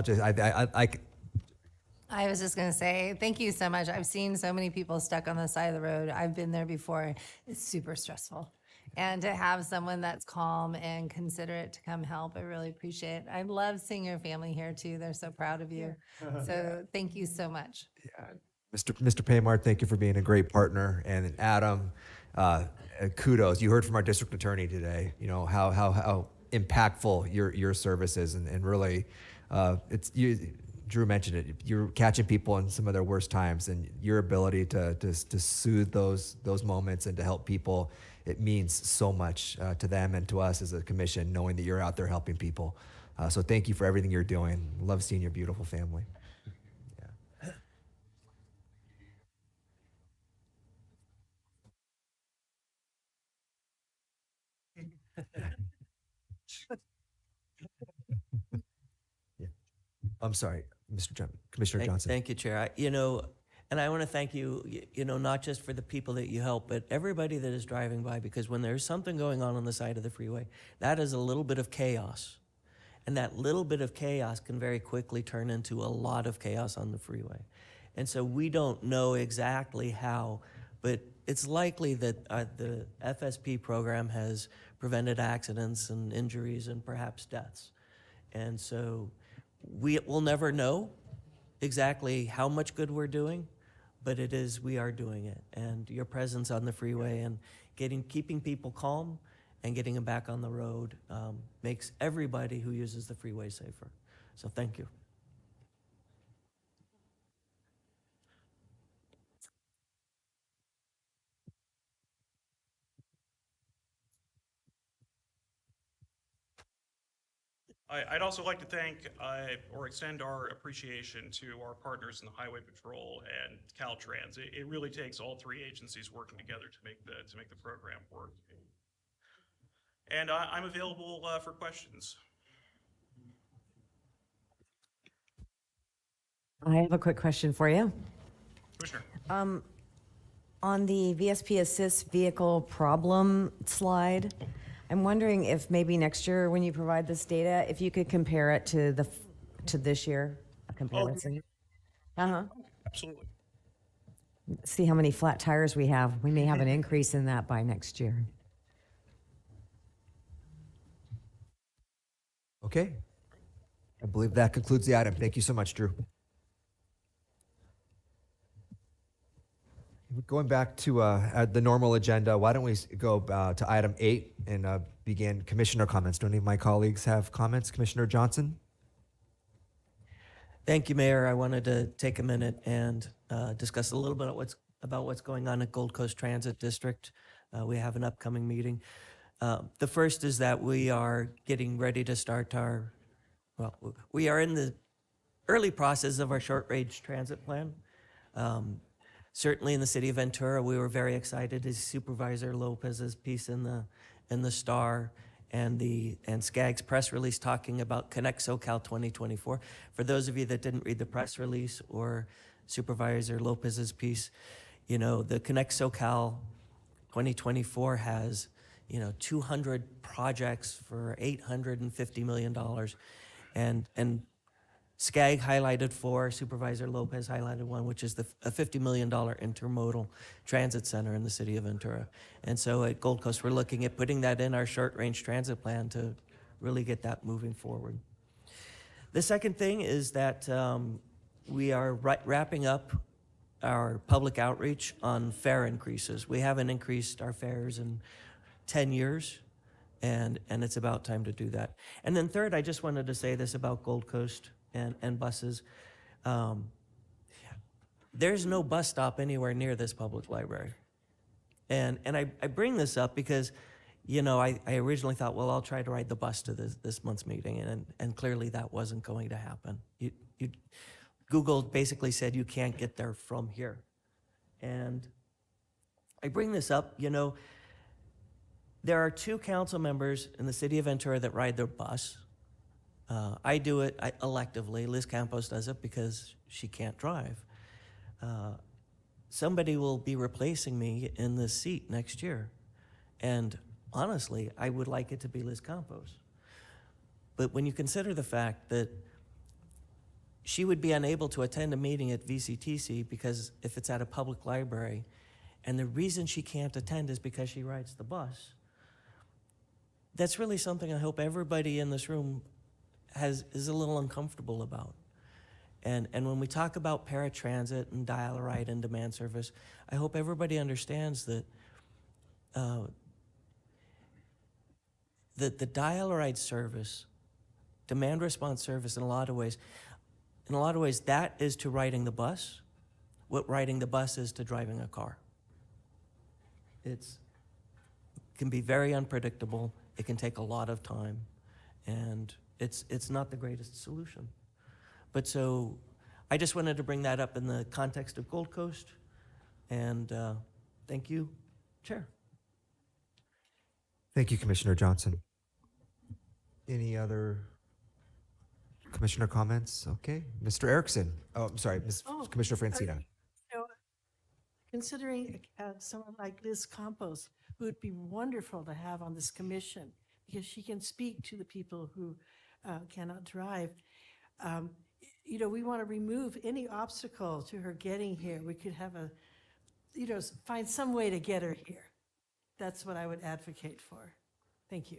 just, I was just going to say, thank you so much. I've seen so many people stuck on the side of the road. I've been there before. It's super stressful. And to have someone that's calm and considerate to come help, I really appreciate it. I love seeing your family here too. They're so proud of you. So thank you so much. Mr. Paymart, thank you for being a great partner. And Adam, kudos. You heard from our district attorney today, you know, how impactful your service is, and really, it's you. Drew mentioned it. You're catching people in some of their worst times, and your ability to soothe those moments and to help people, it means so much to them and to us as a commission, knowing that you're out there helping people. So thank you for everything you're doing. Love seeing your beautiful family. Yeah. I'm sorry, Commissioner Johnson. Thank you, Chair. You know, and I want to thank you, you know, not just for the people that you help, but everybody that is driving by, because when there's something going on the side of the freeway, that is a little bit of chaos. And that little bit of chaos can very quickly turn into a lot of chaos on the freeway. And so we don't know exactly how, but it's likely that the FSP program has prevented accidents and injuries and perhaps deaths. And so we will never know exactly how much good we're doing, but we are doing it. And your presence on the freeway and keeping people calm and getting them back on the road makes everybody who uses the freeway safer. So thank you. I'd also like to thank or extend our appreciation to our partners in the Highway Patrol and Caltrans. It really takes all three agencies working together to make the program work. And I'm available for questions. I have a quick question for you. Commissioner. On the VSP Assist vehicle problem slide, I'm wondering if maybe next year when you provide this data, if you could compare it to this year, a comparison. Absolutely. See how many flat tires we have. We may have an increase in that by next year. Okay. I believe that concludes the item. Thank you so much, Drew. Going back to the normal agenda, why don't we go to item 8 and begin commissioner comments? Do any of my colleagues have comments? Commissioner Johnson? Thank you, Mayor. I wanted to take a minute and discuss a little bit about what's going on at Gold Coast Transit District. We have an upcoming meeting. The first is that we are getting ready to start we are in the early process of our short-range transit plan. Certainly in the city of Ventura, we were very excited to see Supervisor Lopez's piece in the Star and SCAG's press release talking about Connect SoCal 2024. For those of you that didn't read the press release or Supervisor Lopez's piece, the Connect SoCal 2024 has 200 projects for $850 million, and SCAG highlighted 4, Supervisor Lopez highlighted 1, which is a $50 million intermodal transit center in the city of Ventura. And so at Gold Coast, we're looking at putting that in our short-range transit plan to really get that moving forward. The second thing is that we are wrapping up our public outreach on fare increases. We haven't increased our fares in 10 years, and it's about time to do that. And then third, I just wanted to say this about Gold Coast and buses. There's no bus stop anywhere near this public library. And I bring this up because, I originally thought, well, I'll try to ride the bus to this month's meeting, and clearly that wasn't going to happen. Google basically said you can't get there from here. And I bring this up, there are 2 council members in the city of Ventura that ride their bus. I do it electively. Liz Campos does it because she can't drive. Somebody will be replacing me in this seat next year. And honestly, I would like it to be Liz Campos. But when you consider the fact that she would be unable to attend a meeting at VCTC because if it's at a public library, and the reason she can't attend is because she rides the bus, that's really something I hope everybody in this room is a little uncomfortable about. And when we talk about paratransit and dial-a-ride and demand service, I hope everybody understands that the dial-a-ride service, demand response service in a lot of ways, that is to riding the bus what riding the bus is to driving a car. It can be very unpredictable. It can take a lot of time, and it's not the greatest solution. But so I just wanted to bring that up in the context of Gold Coast, and thank you, Chair. Thank you, Commissioner Johnson. Any other commissioner comments? Okay, Mr. Erickson. Oh, I'm sorry, Commissioner Francina. Considering someone like Liz Campos, who would be wonderful to have on this commission, because she can speak to the people who cannot drive. We want to remove any obstacle to her getting here. We could have find some way to get her here. That's what I would advocate for. Thank you.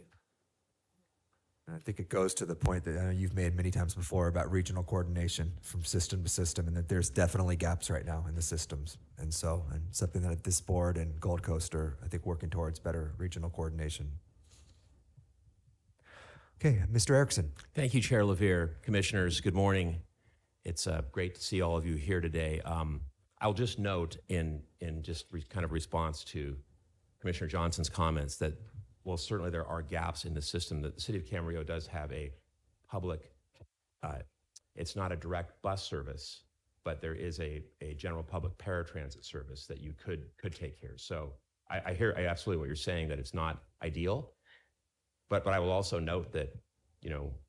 I think it goes to the point that I know you've made many times before about regional coordination from system to system, and that there's definitely gaps right now in the systems. And something that this board and Gold Coast are, I think, working towards better regional coordination. Okay, Mr. Erickson. Thank you, Chair LaVere. Commissioners, good morning. It's great to see all of you here today. I'll just note in kind of response to Commissioner Johnson's comments that, well, certainly there are gaps in the system. That the city of Camarillo does have a public, it's not a direct bus service, but there is a general public paratransit service that you could take here. So I hear absolutely what you're saying, that it's not ideal, but I will also note that,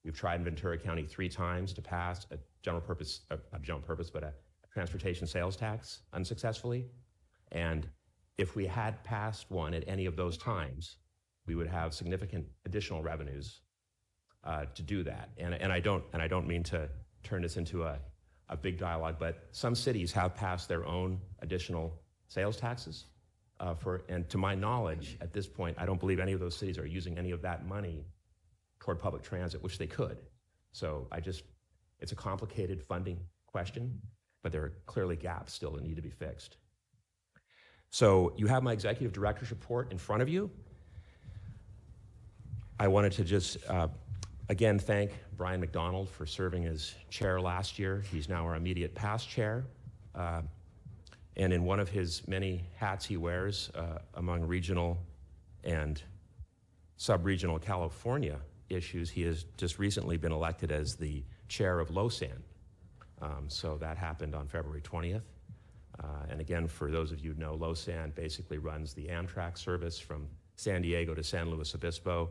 we've tried in Ventura County 3 times to pass a transportation sales tax unsuccessfully. And if we had passed one at any of those times, we would have significant additional revenues to do that. And I don't mean to turn this into a big dialogue, but some cities have passed their own additional sales taxes and to my knowledge, at this point, I don't believe any of those cities are using any of that money toward public transit, which they could. So it's a complicated funding question, but there are clearly gaps still that need to be fixed. So you have my executive director's report in front of you. I wanted to just, again, thank Brian McDonald for serving as chair last year. He's now our immediate past chair. And in one of his many hats he wears among regional and sub-regional California issues, he has just recently been elected as the chair of LOSAN. So that happened on February 20th. And again, for those of you who know, LOSAN basically runs the Amtrak service from San Diego to San Luis Obispo.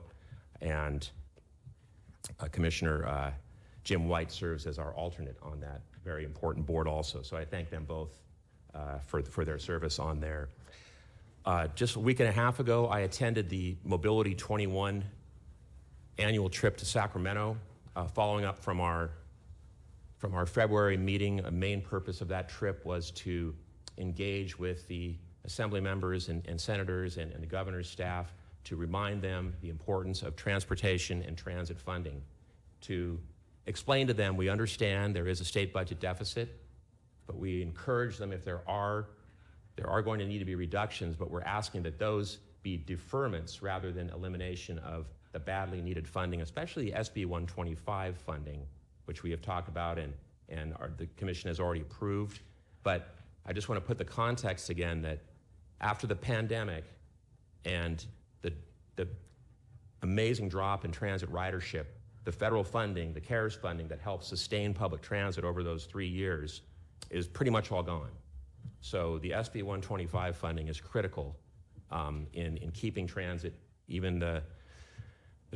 And Commissioner Jim White serves as our alternate on that very important board also. So I thank them both for their service on there. Just a week and a half ago, I attended the Mobility 21 annual trip to Sacramento, following up from our February meeting. A main purpose of that trip was to engage with the assembly members and senators and the governor's staff to remind them the importance of transportation and transit funding, to explain to them we understand there is a state budget deficit, but we encourage them if there are going to need to be reductions, but we're asking that those be deferments rather than elimination of the badly needed funding, especially SB 125 funding, which we have talked about and the commission has already approved. But I just want to put the context again that after the pandemic and the amazing drop in transit ridership, the federal funding, the CARES funding that helped sustain public transit over those 3 years is pretty much all gone. So the SB 125 funding is critical in keeping transit, even the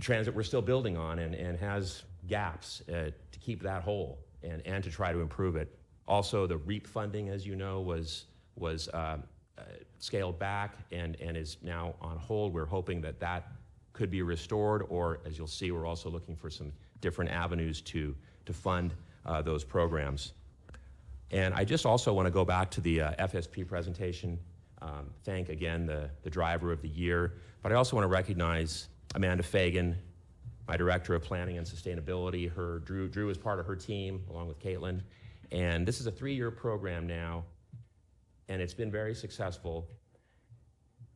transit we're still building on and has gaps to keep that whole and to try to improve it. Also, the REAP funding, as you know, was scaled back and is now on hold. We're hoping that could be restored, or as you'll see, we're also looking for some different avenues to fund those programs. And I just also want to go back to the FSP presentation, thank again the driver of the year, but I also want to recognize Amanda Fagan, my Director of Planning and Sustainability. Drew is part of her team, along with Caitlin. And this is a 3-year program now, and it's been very successful.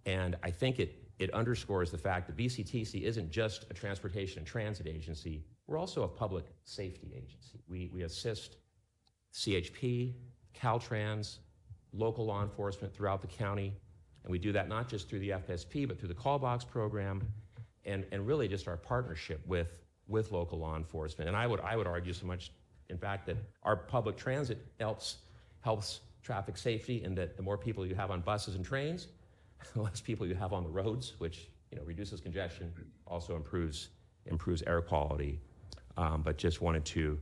And I think it underscores the fact that VCTC isn't just a transportation and transit agency, we're also a public safety agency. We assist CHP, Caltrans, local law enforcement throughout the county, and we do that not just through the FSP, but through the call box program, and really just our partnership with local law enforcement. And I would argue so much, in fact, that our public transit helps traffic safety, in that the more people you have on buses and trains, the less people you have on the roads, which reduces congestion, also improves air quality. But just wanted to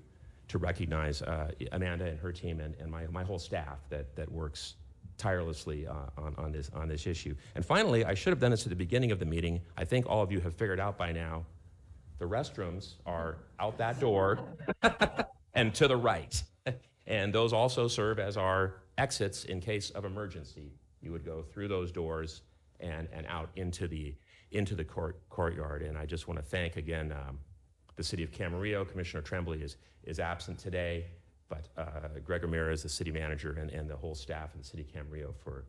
recognize Amanda and her team and my whole staff that works tirelessly on this issue. And finally, I should have done this at the beginning of the meeting. I think all of you have figured out by now, the restrooms are out that door and to the right. And those also serve as our exits in case of emergency. You would go through those doors and out into the courtyard. And I just want to thank again the city of Camarillo. Commissioner Tremblay is absent today, but Greg Ramirez, the city manager, and the whole staff of the city of Camarillo for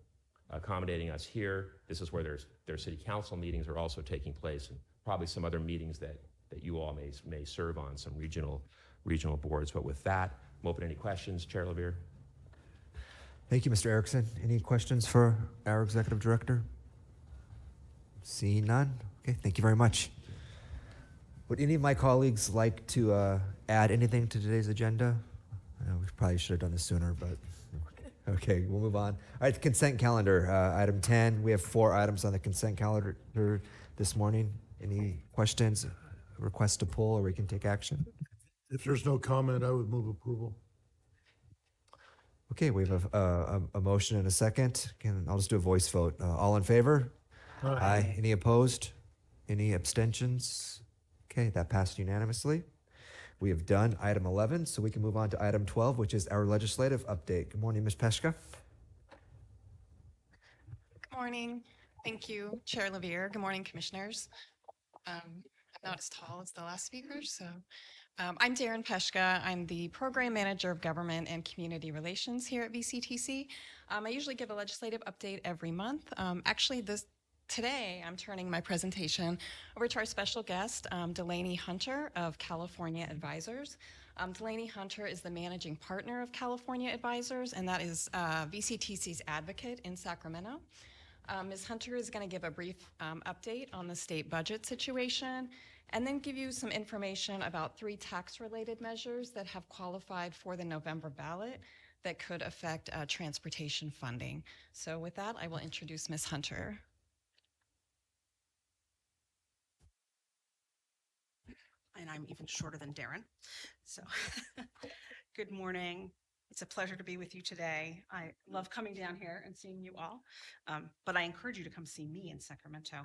accommodating us here. This is where their city council meetings are also taking place, and probably some other meetings that you all may serve on, some regional boards. But with that, I'm open to any questions. Chair LaVere. Thank you, Mr. Erickson. Any questions for our executive director? Seeing none. Okay, thank you very much. Would any of my colleagues like to add anything to today's agenda? We probably should have done this sooner, but okay, we'll move on. All right, the consent calendar, item 10. We have 4 items on the consent calendar this morning. Any questions, requests to pull, or we can take action? If there's no comment, I would move approval. Okay, we have a motion and a second. I'll just do a voice vote. All in favor? Aye. Any opposed? Any abstentions? Okay, that passed unanimously. We have done item 11, so we can move on to item 12, which is our legislative update. Good morning, Ms. Peshka. Good morning. Thank you, Chair LaVere. Good morning, commissioners. not as tall as the last speaker. So I'm Darren Peshka. I'm the Program Manager of Government and Community Relations here at VCTC. I usually give a legislative update every month. Today, I'm turning my presentation over to our special guest, Delaney Hunter of California Advisors. Delaney Hunter is the managing partner of California Advisors, and that is VCTC's advocate in Sacramento. Ms. Hunter is going to give a brief update on the state budget situation and then give you some information about 3 tax-related measures that have qualified for the November ballot that could affect transportation funding. So with that, I will introduce Ms. Hunter. And I'm even shorter than Darren. So good morning. It's a pleasure to be with you today. I love coming down here and seeing you all, but I encourage you to come see me in Sacramento.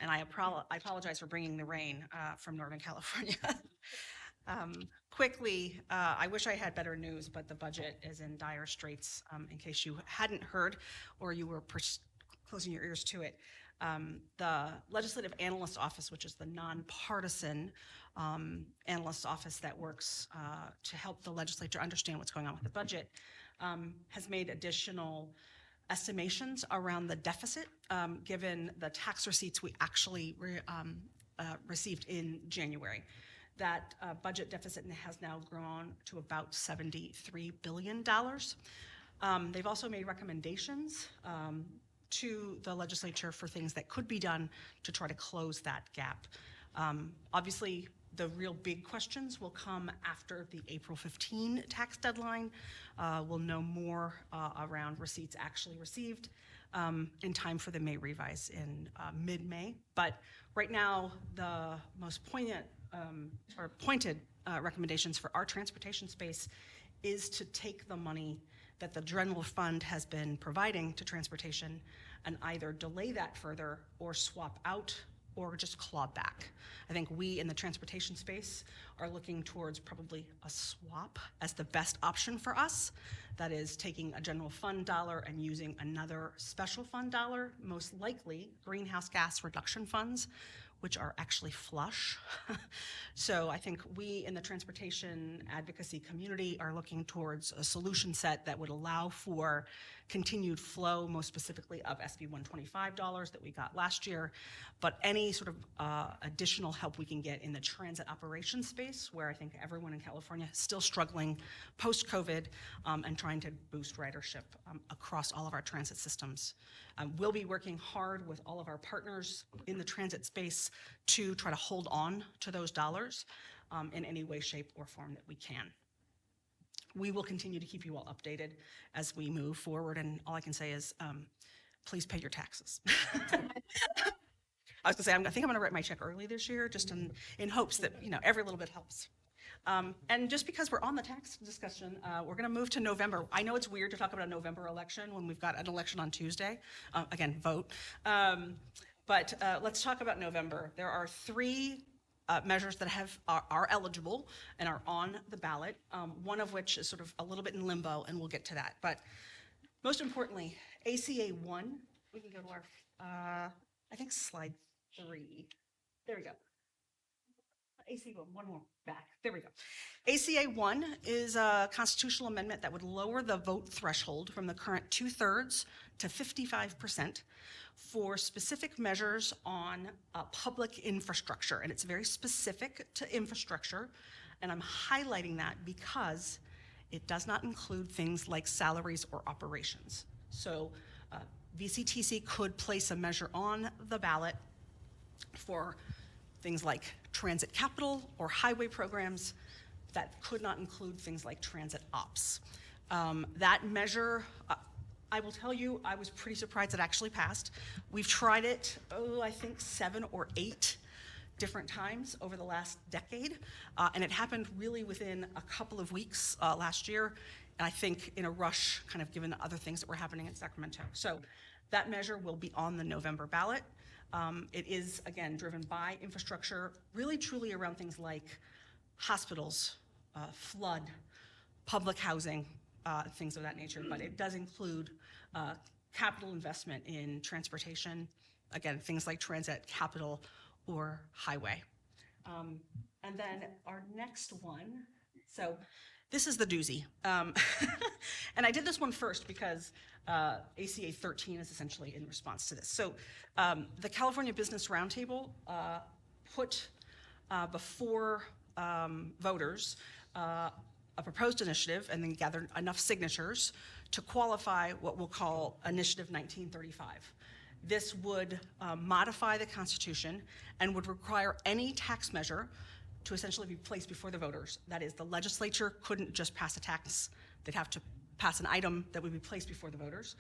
And I apologize for bringing the rain from Northern California. Quickly, I wish I had better news, but the budget is in dire straits, in case you hadn't heard or you were closing your ears to it. The Legislative Analyst Office, which is the nonpartisan analyst office that works to help the legislature understand what's going on with the budget, has made additional estimations around the deficit given the tax receipts we actually received in January. That budget deficit has now grown to about $73 billion. They've also made recommendations to the legislature for things that could be done to try to close that gap. Obviously, the real big questions will come after the April 15 tax deadline. We'll know more around receipts actually received in time for the May revise in mid-May. But right now, the most pointed recommendations for our transportation space is to take the money that the general fund has been providing to transportation and either delay that further or swap out or just claw back. I think we in the transportation space are looking towards probably a swap as the best option for us. That is taking a general fund dollar and using another special fund dollar, most likely greenhouse gas reduction funds, which are actually flush. So I think we in the transportation advocacy community are looking towards a solution set that would allow for continued flow, most specifically of SB 125 dollars that we got last year, but any sort of additional help we can get in the transit operations space, where I think everyone in California is still struggling post-COVID and trying to boost ridership across all of our transit systems. We'll be working hard with all of our partners in the transit space to try to hold on to those dollars in any way, shape, or form that we can. We will continue to keep you all updated as we move forward, and all I can say is please pay your taxes. I was gonna say, I think I'm gonna write my check early this year, just in hopes that, you know, every little bit helps. And just because we're on the tax discussion, we're gonna move to November. I know it's weird to talk about a November election when we've got an election on Tuesday. Again, vote. But let's talk about November. There are 3 measures that are eligible and are on the ballot, one of which is sort of a little bit in limbo, and we'll get to that. But most importantly, ACA 1, we can go to our, I think slide 3. There we go. ACA 1 more back. There we go. ACA 1 is a constitutional amendment that would lower the vote threshold from the current 2/3 to 55% for specific measures on public infrastructure. And it's very specific to infrastructure. And I'm highlighting that because it does not include things like salaries or operations. So VCTC could place a measure on the ballot for things like transit capital or highway programs that could not include things like transit ops. That measure, I will tell you, I was pretty surprised it actually passed. We've tried it, I think 7 or 8 different times over the last decade, and it happened really within a couple of weeks last year, and I think in a rush, kind of given the other things that were happening in Sacramento. So that measure will be on the November ballot. It is, again, driven by infrastructure, really truly around things like hospitals, flood, public housing, things of that nature, but it does include capital investment in transportation, again, things like transit, capital, or highway. And then our next one, so this is the doozy. And I did this one first because ACA 13 is essentially in response to this. So the California Business Roundtable put before voters a proposed initiative and then gathered enough signatures to qualify what we'll call Initiative 1935. This would modify the Constitution and would require any tax measure to essentially be placed before the voters. That is, the legislature couldn't just pass a tax, they'd have to pass an item that would be placed before the voters.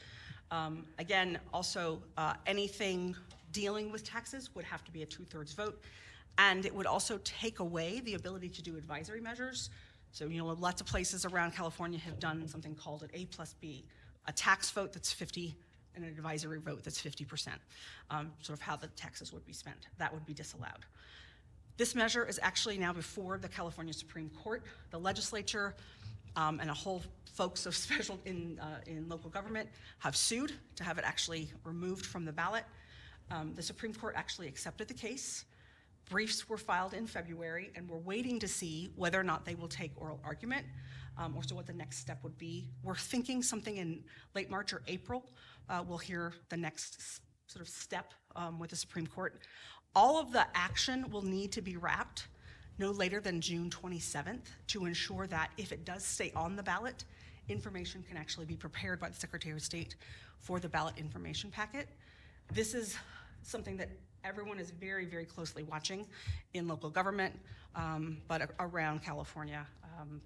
Again, also, anything dealing with taxes would have to be a 2/3 vote, and it would also take away the ability to do advisory measures. So, lots of places around California have done something called an A+B, a tax vote that's 50 and an advisory vote that's 50%, sort of how the taxes would be spent. That would be disallowed. This measure is actually now before the California Supreme Court. The legislature and a whole folks of special in local government have sued to have it actually removed from the ballot. The Supreme Court actually accepted the case. Briefs were filed in February, and we're waiting to see whether or not they will take oral argument, or so what the next step would be. We're thinking something in late March or April. We'll hear the next sort of step with the Supreme Court. All of the action will need to be wrapped no later than June 27th to ensure that if it does stay on the ballot, information can actually be prepared by the Secretary of State for the ballot information packet. This is something that everyone is very, very closely watching in local government, but around California,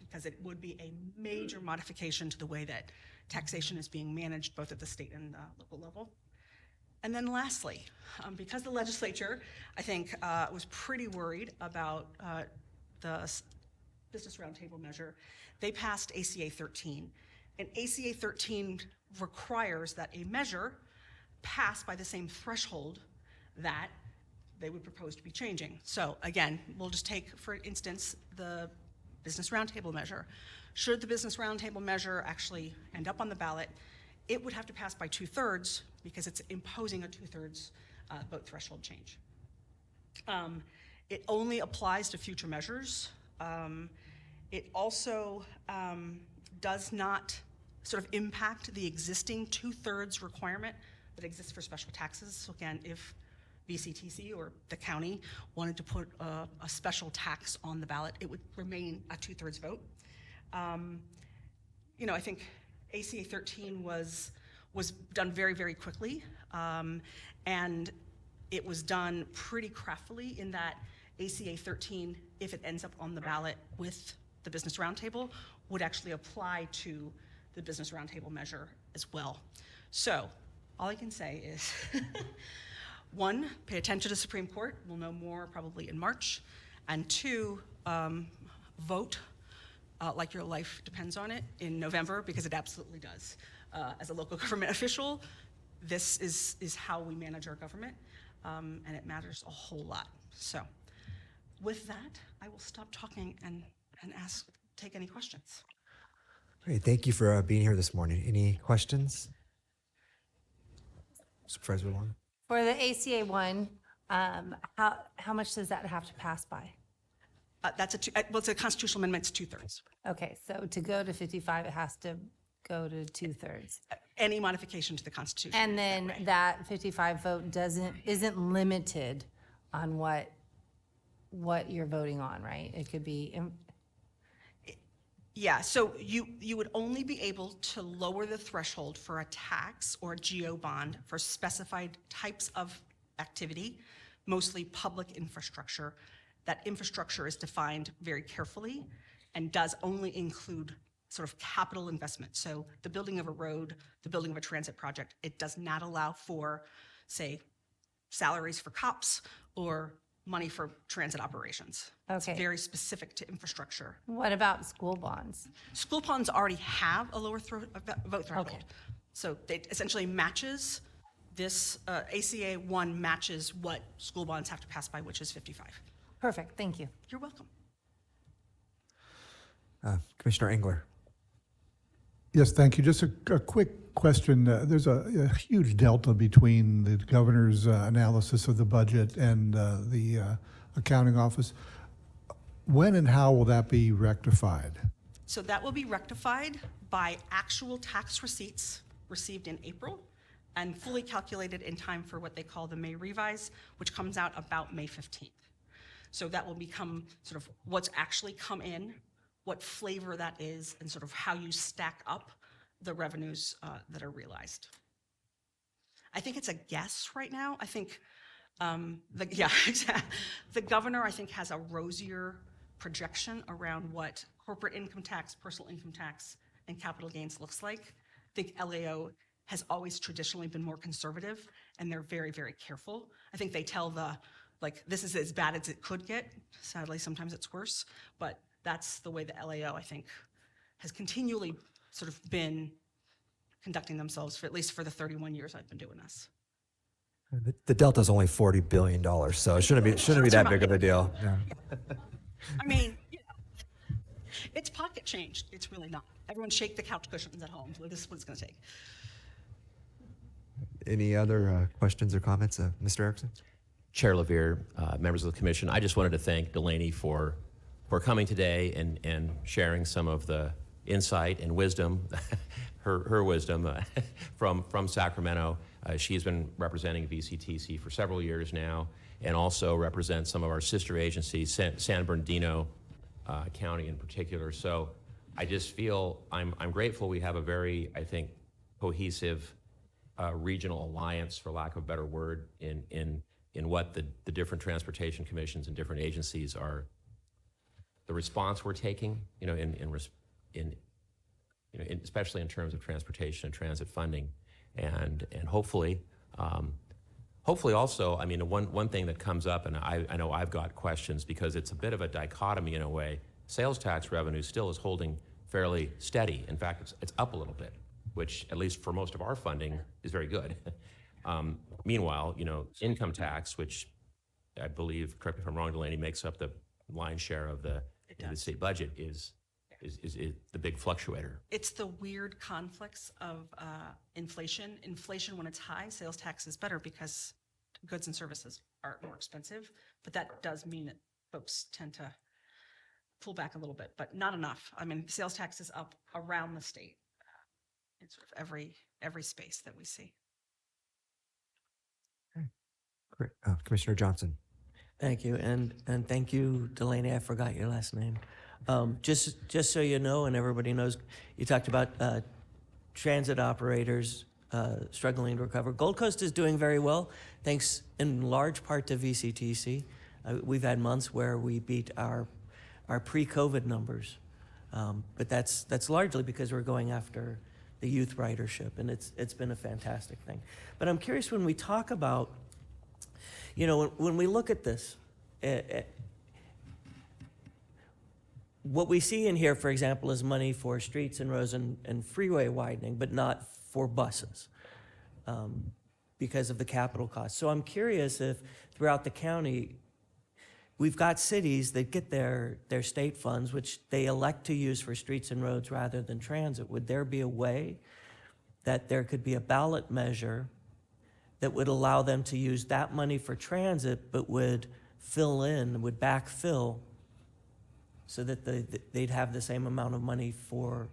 because it would be a major modification to the way that taxation is being managed both at the state and local level. And then lastly, because the legislature, I think, was pretty worried about the Business Roundtable measure, they passed ACA 13. And ACA 13 requires that a measure pass by the same threshold that they would propose to be changing. So again, we'll just take, for instance, the Business Roundtable measure. Should the Business Roundtable measure actually end up on the ballot, it would have to pass by 2/3 because it's imposing a 2/3 vote threshold change. It only applies to future measures. It also does not sort of impact the existing 2/3 requirement that exists for special taxes. So again, if VCTC or the county wanted to put a special tax on the ballot, it would remain a 2/3 vote. I think ACA 13 was done very, very quickly, and it was done pretty craftily in that ACA 13, if it ends up on the ballot with the Business Roundtable, would actually apply to the Business Roundtable measure as well. So all I can say is, one, pay attention to the Supreme Court. We'll know more probably in March. And two, vote like your life depends on it in November, because it absolutely does. As a local government official, this is how we manage our government, and it matters a whole lot. So with that, I will stop talking and take any questions. Great, thank you for being here this morning. Any questions? Supervisor Long? For the ACA one, how much does that have to pass by? It's a constitutional amendment, it's 2/3. Okay, so to go to 55, it has to go to 2/3. Any modification to the Constitution. And then that 55 vote isn't limited on what you're voting on, right? It could be. Yeah, so you would only be able to lower the threshold for a tax or a GO bond for specified types of activity, mostly public infrastructure. That infrastructure is defined very carefully and does only include sort of capital investment. So the building of a road, the building of a transit project, it does not allow for, say, salaries for cops or money for transit operations. Okay. It's very specific to infrastructure. What about school bonds? School bonds already have a lower vote threshold. Okay. So it essentially matches this, ACA 1 matches what school bonds have to pass by, which is 55. Perfect, thank you. You're welcome. Commissioner Engler. Yes, thank you. Just a quick question. There's a huge delta between the governor's analysis of the budget and the accounting office. When and how will that be rectified? So that will be rectified by actual tax receipts received in April and fully calculated in time for what they call the May revise, which comes out about May 15th. So that will become sort of what's actually come in, what flavor that is, and sort of how you stack up the revenues that are realized. I think it's a guess right now. I think, the governor, I think, has a rosier projection around what corporate income tax, personal income tax, and capital gains looks like. I think LAO has always traditionally been more conservative, and they're very, very careful. I think they tell this is as bad as it could get. Sadly, sometimes it's worse, but that's the way the LAO, I think, has continually sort of been conducting themselves, for at least for the 31 years I've been doing this. The delta's only $40 billion, so it shouldn't be that big of a deal. Yeah. I mean, it's pocket change. It's really not. Everyone shake the couch cushions at home. This is what it's going to take. Any other questions or comments, Mr. Erickson? Chair Levere, members of the commission, I just wanted to thank Delaney for coming today and sharing some of the insight and wisdom, her wisdom from Sacramento. She's been representing VCTC for several years now, and also represents some of our sister agencies, San Bernardino County in particular. So I just feel I'm grateful we have a very, I think, cohesive regional alliance, for lack of a better word, in what the different transportation commissions and different agencies are, the response we're taking, especially in terms of transportation and transit funding, and hopefully also, I mean, one thing that comes up, and I know I've got questions because it's a bit of a dichotomy in a way. Sales tax revenue still is holding fairly steady. In fact, it's up a little bit, which, at least for most of our funding, is very good. Meanwhile, income tax, which I believe, correct me if I'm wrong, Delaney, makes up the lion's share of the state budget, is the big fluctuator. It's the weird conflicts of inflation. Inflation, when it's high, sales tax is better because goods and services are more expensive. But that does mean that folks tend to pull back a little bit, but not enough. I mean, sales tax is up around the state in sort of every space that we see. Great. Commissioner Johnson. Thank you, and thank you, Delaney. I forgot your last name. Just so you know, and everybody knows, you talked about transit operators struggling to recover. Gold Coast is doing very well, thanks in large part to VCTC. We've had months where we beat our pre-COVID numbers, but that's largely because we're going after the youth ridership, and it's been a fantastic thing. But I'm curious, when we talk about, when we look at this, what we see in here, for example, is money for streets and roads and freeway widening, but not for buses because of the capital costs. So I'm curious if throughout the county, we've got cities that get their state funds, which they elect to use for streets and roads rather than transit. Would there be a way that there could be a ballot measure that would allow them to use that money for transit, but would backfill, so that they'd have the same amount of money for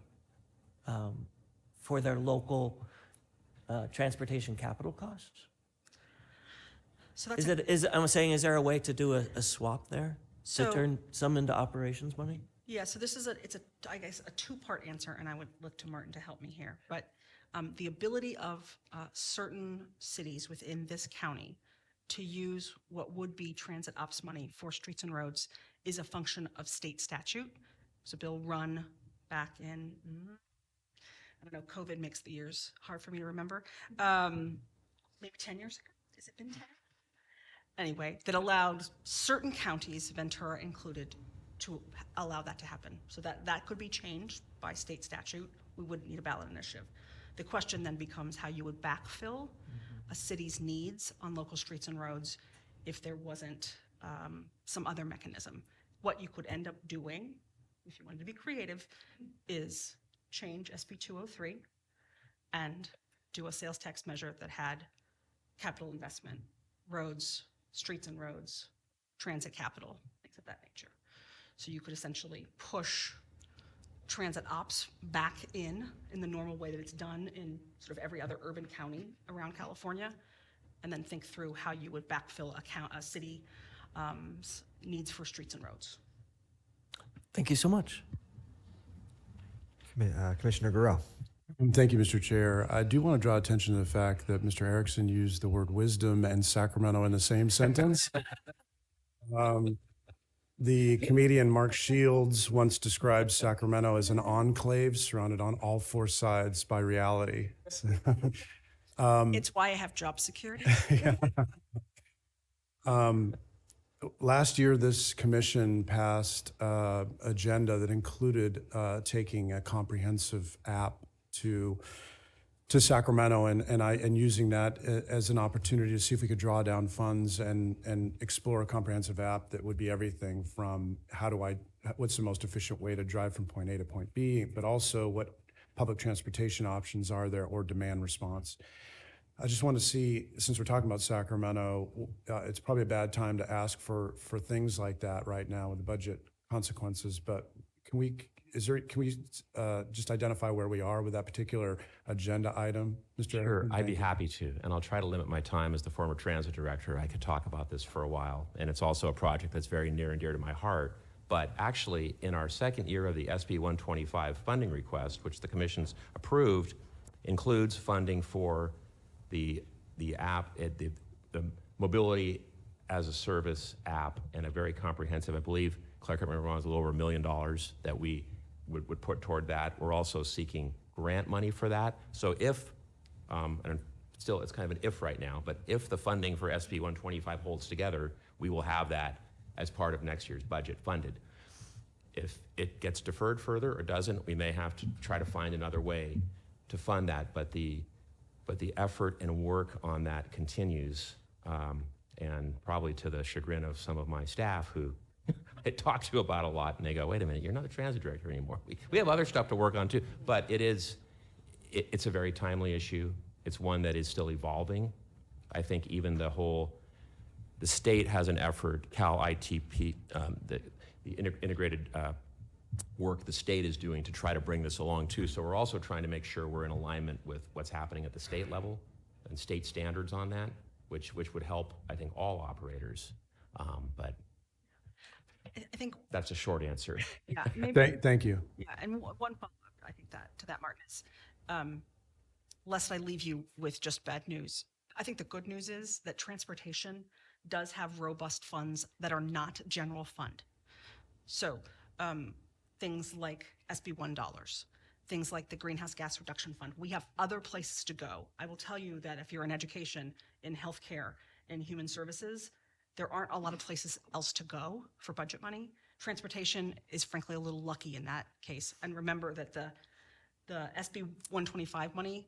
their local transportation capital costs? So that's is there a way to do a swap there, So- to turn some into operations money? Yeah, so this is I guess a two-part answer, and I would look to Martin to help me here. But the ability of certain cities within this county to use what would be transit ops money for streets and roads is a function of state statute. It's a bill run back in, I don't know, COVID makes the years hard for me to remember. Maybe 10 years ago? Has it been 10? Anyway, that allowed certain counties, Ventura included, to allow that to happen. So that could be changed by state statute. We wouldn't need a ballot initiative. The question then becomes how you would backfill a city's needs on local streets and roads if there wasn't some other mechanism. What you could end up doing, if you wanted to be creative, is change SB 203 and do a sales tax measure that had capital investment, roads, streets and roads, transit capital, things of that nature. So you could essentially push transit ops back in the normal way that it's done in sort of every other urban county around California, and then think through how you would backfill a city needs for streets and roads. Thank you so much. Commissioner Guerrero. Thank you, Mr. Chair. I do want to draw attention to the fact that Mr. Erickson used the word wisdom and Sacramento in the same sentence. The comedian Mark Shields once described Sacramento as an enclave surrounded on all four sides by reality. It's why I have job security. Yeah. Last year, this commission passed an agenda that included taking a comprehensive app to Sacramento and using that as an opportunity to see if we could draw down funds and explore a comprehensive app that would be everything from what's the most efficient way to drive from point A to point B, but also what public transportation options are there or demand response. I just want to see, since we're talking about Sacramento, it's probably a bad time to ask for things like that right now with the budget consequences, but can we just identify where we are with that particular agenda item, Mr. Sure, Erickson? I'd be happy to, and I'll try to limit my time as the former transit director. I could talk about this for a while, and it's also a project that's very near and dear to my heart. But actually, in our second year of the SB 125 funding request, which the commission's approved, includes funding for the app, the mobility as a service app, and a very comprehensive, I believe, Clark, I remember it was a little over $1 million that we would put toward that. We're also seeking grant money for that. So if, and still it's kind of an if right now, but if the funding for SB 125 holds together, we will have that as part of next year's budget funded. If it gets deferred further or doesn't, we may have to try to find another way to fund that, but the effort and work on that continues, and probably to the chagrin of some of my staff who I talk to about a lot, and they go, wait a minute, you're not the transit director anymore. We have other stuff to work on too, but it's a very timely issue. It's one that is still evolving. I think even the state has an effort, Cal ITP, the integrated work the state is doing to try to bring this along too. So we're also trying to make sure we're in alignment with what's happening at the state level and state standards on that, which would help, I think, all operators. But I think that's a short answer. Yeah, maybe. Thank you. Yeah, and one follow-up, I think to that, Martin, is lest I leave you with just bad news. I think the good news is that transportation does have robust funds that are not general fund. So things like SB $1, things like the Greenhouse Gas Reduction Fund. We have other places to go. I will tell you that if you're in education, in healthcare, in human services, there aren't a lot of places else to go for budget money. Transportation is frankly a little lucky in that case. And remember that the SB 125 money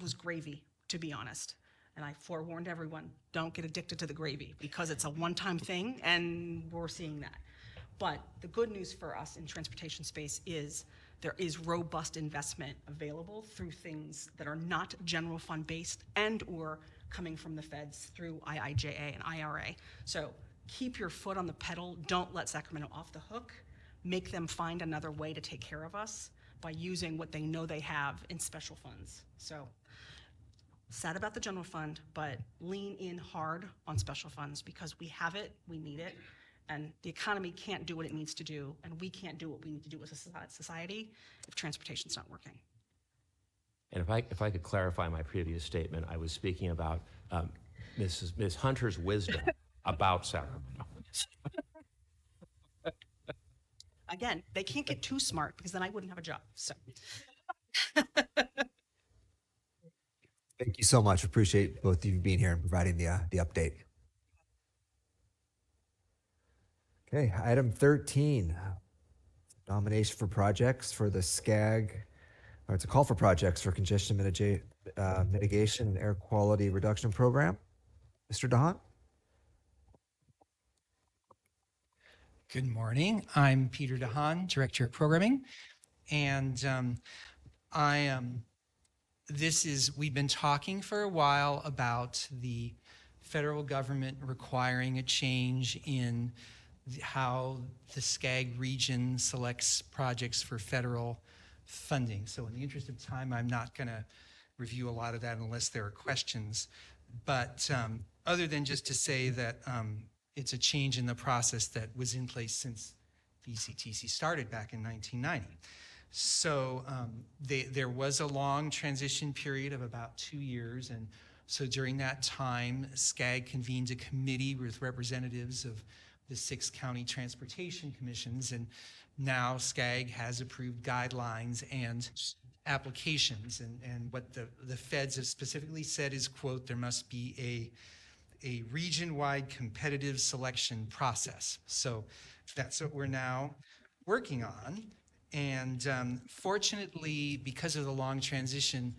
was gravy, to be honest. And I forewarned everyone, don't get addicted to the gravy because it's a one-time thing and we're seeing that. But the good news for us in transportation space is there is robust investment available through things that are not general fund based and or coming from the feds through IIJA and IRA. So keep your foot on the pedal. Don't let Sacramento off the hook. Make them find another way to take care of us by using what they know they have in special funds. So sad about the general fund, but lean in hard on special funds because we have it, we need it, and the economy can't do what it needs to do, and we can't do what we need to do as a society if transportation's not working. And if I could clarify my previous statement, I was speaking about Ms. Hunter's wisdom about Sacramento. Again, they can't get too smart because then I wouldn't have a job. So. Thank you so much. Appreciate both of you being here and providing the update. Okay, item 13, nomination for projects for the SCAG, or it's a call for projects for congestion mitigation and air quality reduction program. Mr. DeHaan? Good morning. I'm Peter DeHaan, Director of Programming, and we've been talking for a while about the federal government requiring a change in how the SCAG region selects projects for federal funding. So in the interest of time, I'm not going to review a lot of that unless there are questions. But other than just to say that it's a change in the process that was in place since VCTC started back in 1990. So there was a long transition period of about 2 years, and so during that time, SCAG convened a committee with representatives of the 6 county transportation commissions, and now SCAG has approved guidelines and applications, and what the feds have specifically said is, quote, there must be a region-wide competitive selection process. So that's what we're now working on. And fortunately, because of the long transition,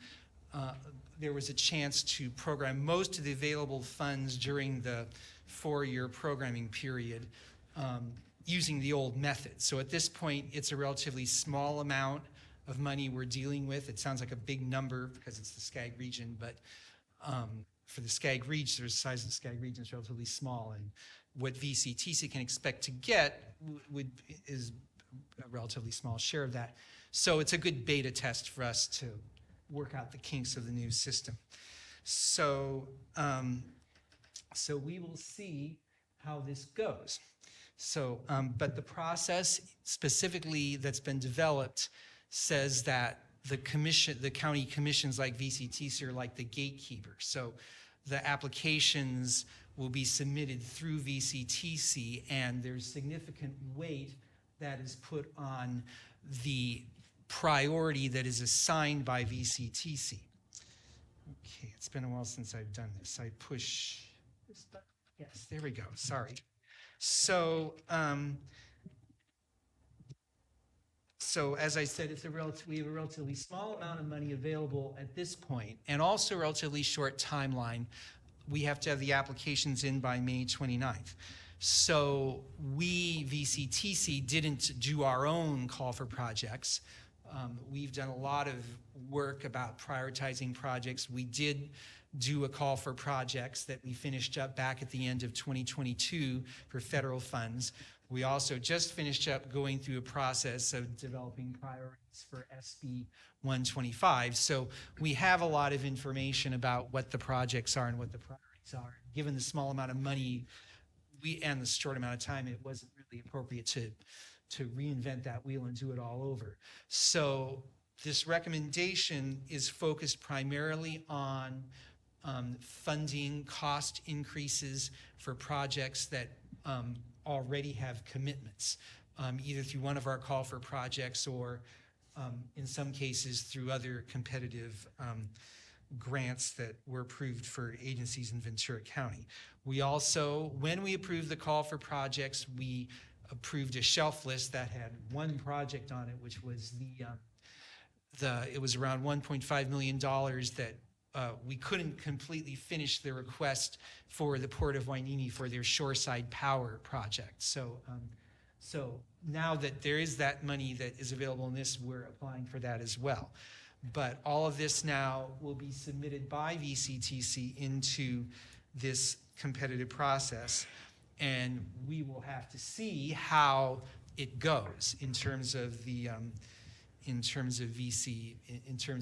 there was a chance to program most of the available funds during the 4-year programming period using the old method. So at this point, it's a relatively small amount of money we're dealing with. It sounds like a big number because it's the SCAG region, but for the SCAG region, the size of the SCAG region is relatively small, and what VCTC can expect to get is a relatively small share of that. So it's a good beta test for us to work out the kinks of the new system. So, so we will see how this goes. So, but the process specifically that's been developed says that the county commissions like VCTC are like the gatekeeper. So the applications will be submitted through VCTC, and there's significant weight that is put on the priority that is assigned by VCTC. Okay, it's been a while since I've done this. I push this button. Yes, there we go. Sorry. So, so as I said, we have a relatively small amount of money available at this point, and also a relatively short timeline. We have to have the applications in by May 29th. So we, VCTC, didn't do our own call for projects. We've done a lot of work about prioritizing projects. We did do a call for projects that we finished up back at the end of 2022 for federal funds. We also just finished up going through a process of developing priorities for SB 125. So we have a lot of information about what the projects are and what the priorities are. Given the small amount of money and the short amount of time, it wasn't really appropriate to reinvent that wheel and do it all over. So this recommendation is focused primarily on funding cost increases for projects that already have commitments, either through one of our call for projects or in some cases through other competitive grants that were approved for agencies in Ventura County. We also, when we approved the call for projects, we approved a shelf list that had one project on it, which was it was around $1.5 million that we couldn't completely finish the request for the Port of Wainini for their shoreside power project. So, so now that there is that money that is available in this, we're applying for that as well. But all of this now will be submitted by VCTC into this competitive process, and we will have to see how it goes in terms of the in terms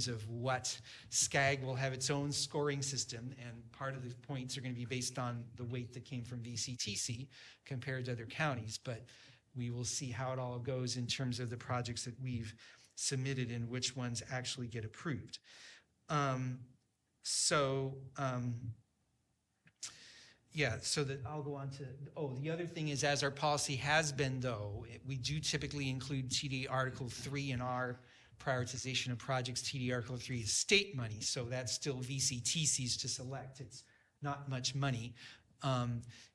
of what SCAG will have its own scoring system, and part of the points are going to be based on the weight that came from VCTC compared to other counties. But we will see how it all goes in terms of the projects that we've submitted and which ones actually get approved. Yeah, so that I'll go on to, the other thing is, as our policy has been though, we do typically include TD Article 3 in our prioritization of projects. TD Article 3 is state money, so that's still VCTC's to select. It's not much money.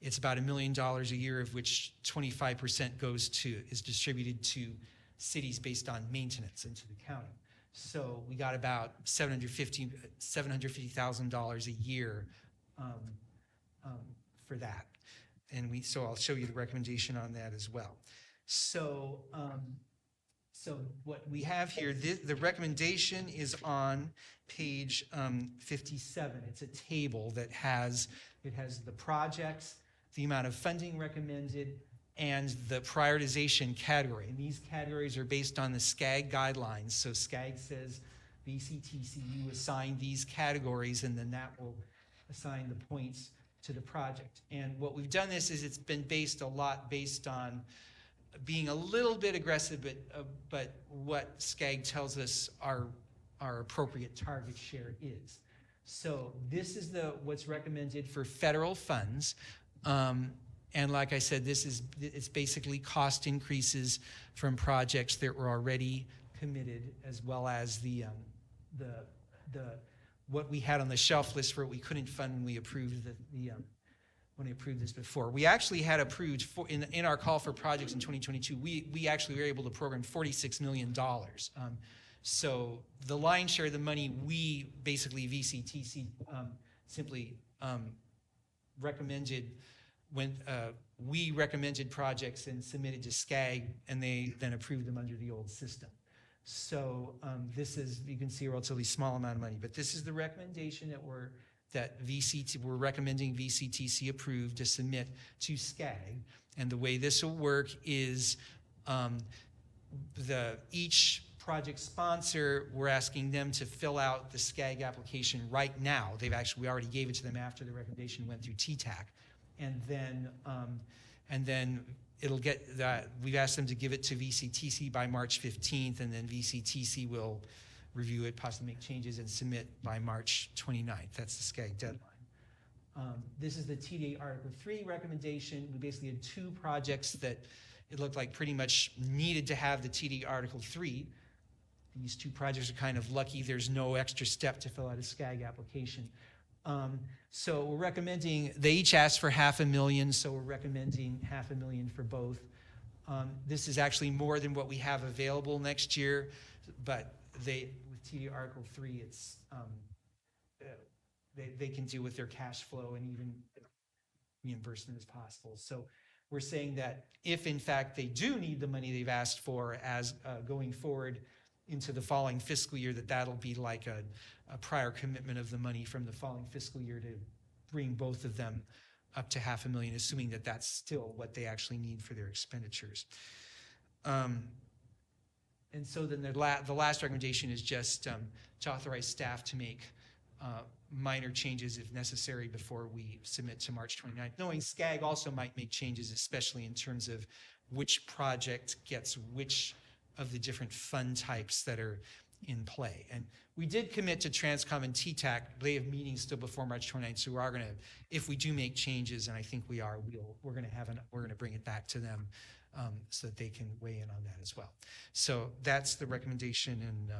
It's about $1 million a year, of which 25% is distributed to cities based on maintenance into the county. So we got about $750,000 a year for that. And so I'll show you the recommendation on that as well. So So what we have here, the recommendation is on page 57. It's a table that has the projects, the amount of funding recommended, and the prioritization category. And these categories are based on the SCAG guidelines. So SCAG says VCTC, you assign these categories, and then that will assign the points to the project. And what we've done this is it's been based on being a little bit aggressive, but what SCAG tells us our appropriate target share is. So this is what's recommended for federal funds. And like I said, it's basically cost increases from projects that were already committed, as well as what we had on the shelf list for what we couldn't fund when we approved when we approved this before. We actually had approved, in our call for projects in 2022, we actually were able to program $46 million. So the lion's share of the money, we basically, VCTC, simply recommended when we recommended projects and submitted to SCAG, and they then approved them under the old system. So this is, you can see, a relatively small amount of money, but this is the recommendation that we're recommending VCTC approve to submit to SCAG. And the way this will work is each project sponsor, we're asking them to fill out the SCAG application right now. We already gave it to them after the recommendation went through TTAC. And then it'll get that, we've asked them to give it to VCTC by March 15th, and then VCTC will review it, possibly make changes, and submit by March 29th. That's the SCAG deadline. This is the TDA Article 3 recommendation. We basically had two projects that it looked like pretty much needed to have the TDA Article 3. These two projects are kind of lucky. There's no extra step to fill out a SCAG application. So we're recommending, they each asked for $500,000, so we're recommending $500,000 for both. This is actually more than what we have available next year, but with TD Article 3, it's they can deal with their cash flow and even reimbursement as possible. So we're saying that if in fact they do need the money they've asked for as going forward into the following fiscal year, that'll be like a prior commitment of the money from the following fiscal year to bring both of them up to $500,000, assuming that that's still what they actually need for their expenditures. And so then the last recommendation is just to authorize staff to make minor changes if necessary before we submit to March 29th, knowing SCAG also might make changes, especially in terms of which project gets which of the different fund types that are in play. And we did commit to Transcom and TTAC. They have meetings still before March 29th, so we are going to, if we do make changes, and I think we are, we're going to bring it back to them so that they can weigh in on that as well. So that's the recommendation, and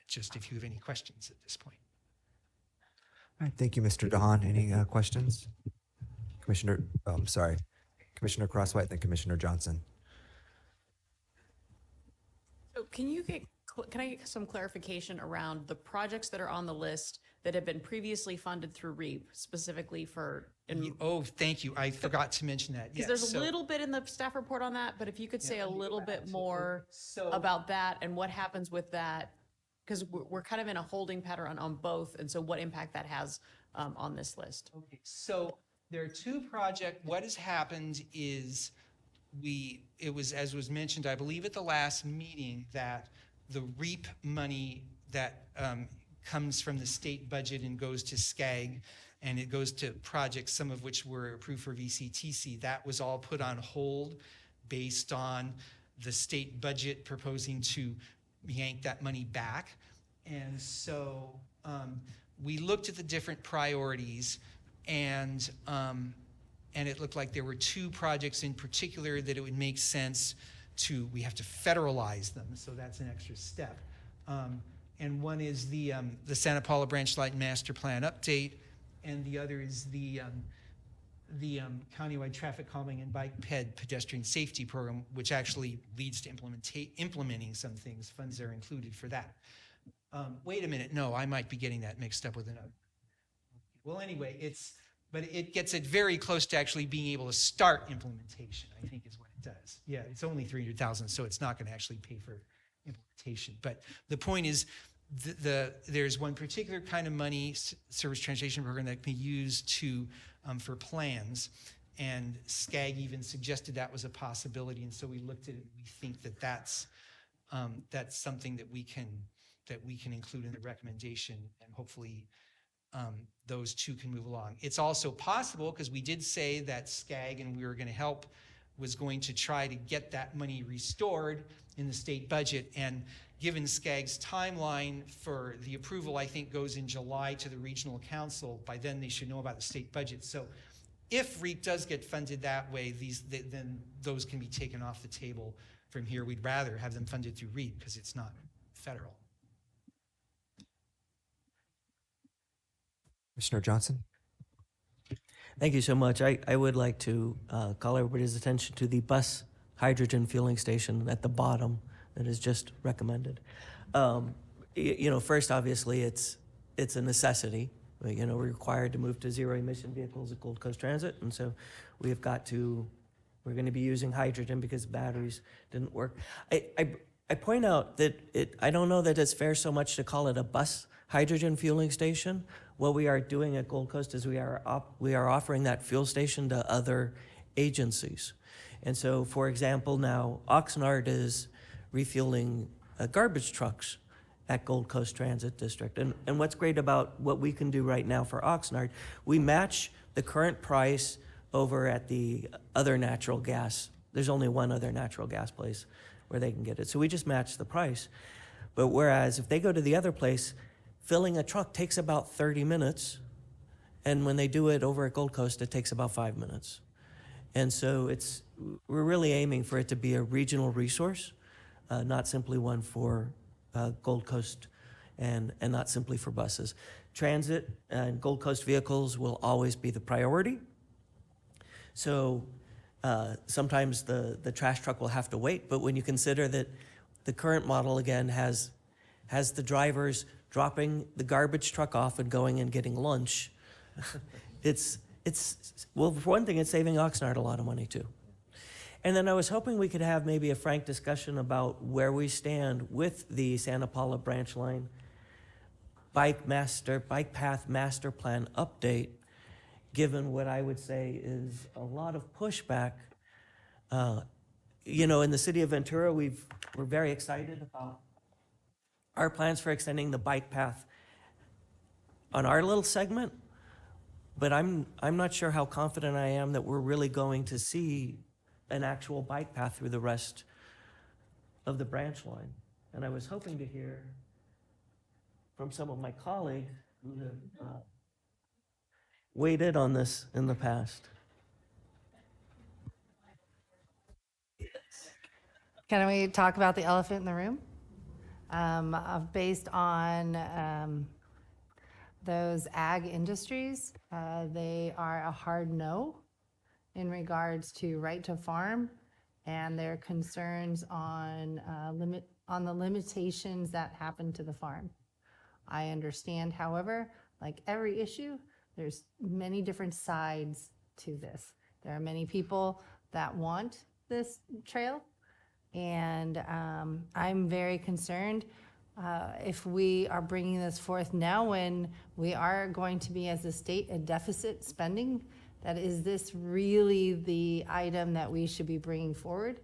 just if you have any questions at this point. All right, thank you, Mr. Dahan. Any questions? Commissioner Crosswhite, then Commissioner Johnson. So can I get some clarification around the projects that are on the list that have been previously funded through REAP, specifically for? Oh, thank you. I forgot to mention that. Because there's a little bit in the staff report on that, but if you could say a little bit more about that and what happens with that, because we're kind of in a holding pattern on both, and so what impact that has on this list. Okay, so there are two projects. What has happened is it was, as was mentioned, I believe at the last meeting, that the REAP money that comes from the state budget and goes to SCAG, and it goes to projects, some of which were approved for VCTC, that was all put on hold based on the state budget proposing to yank that money back. And so we looked at the different priorities, and it looked like there were two projects in particular that it would make sense we have to federalize them, so that's an extra step. And one is the Santa Paula Branch Light Master Plan update, and the other is the countywide traffic calming and bike pedestrian safety program, which actually leads to implementing some things. Funds are included for that. Wait a minute, no, I might be getting that mixed up with another. Well, anyway, but it gets it very close to actually being able to start implementation, I think is what it It does. Yeah, it's only 300,000, so it's not going to actually pay for implementation. But the point is, there's one particular kind of money, service transportation program, that can be used to for plans, and SCAG even suggested that was a possibility. And so we looked at it, and we think that that's something that we can include in the recommendation, and hopefully those two can move along. It's also possible, because we did say that SCAG, and we were going to help, was going to try to get that money restored in the state budget. And given SCAG's timeline for the approval, I think goes in July to the regional council. By then they should know about the state budget. So if REAP does get funded that way, then those can be taken off the table from here. We'd rather have them funded through REAP because it's not federal. Commissioner Johnson? Thank you so much. I would like to call everybody's attention to the bus hydrogen fueling station at the bottom that is just recommended. First, obviously, it's a necessity. We're required to move to zero emission vehicles at Gold Coast Transit, and so we're going to be using hydrogen because batteries didn't work. I point out that I don't know that it's fair so much to call it a bus hydrogen fueling station. What we are doing at Gold Coast is we are offering that fuel station to other agencies. And so, for example, now Oxnard is refueling garbage trucks at Gold Coast Transit District. And what's great about what we can do right now for Oxnard, we match the current price over at the other natural gas. There's only one other natural gas place where they can get it. So we just match the price. But whereas if they go to the other place, filling a truck takes about 30 minutes. And when they do it over at Gold Coast, it takes about 5 minutes. And so we're really aiming for it to be a regional resource, not simply one for Gold Coast and not simply for buses. Transit and Gold Coast vehicles will always be the priority. So sometimes the trash truck will have to wait, but when you consider that the current model, again, has the drivers dropping the garbage truck off and going and getting lunch, well, for one thing, it's saving Oxnard a lot of money too. And then I was hoping we could have maybe a frank discussion about where we stand with the Santa Paula branch line bike path master plan update, given what I would say is a lot of pushback. In the city of Ventura, we're very excited about our plans for extending the bike path on our little segment, but I'm not sure how confident I am that we're really going to see an actual bike path through the rest of the branch line. And I was hoping to hear from some of my colleagues who have weighed in on this in the past. Can we talk about the elephant in the room? Based on those ag industries, they are a hard no in regards to right to farm and their concerns on the limitations that happen to the farm. I understand, however, like every issue, there's many different sides to this. There are many people that want this trail, and I'm very concerned if we are bringing this forth now when we are going to be, as a state, a deficit spending, that is this really the item that we should be bringing forward?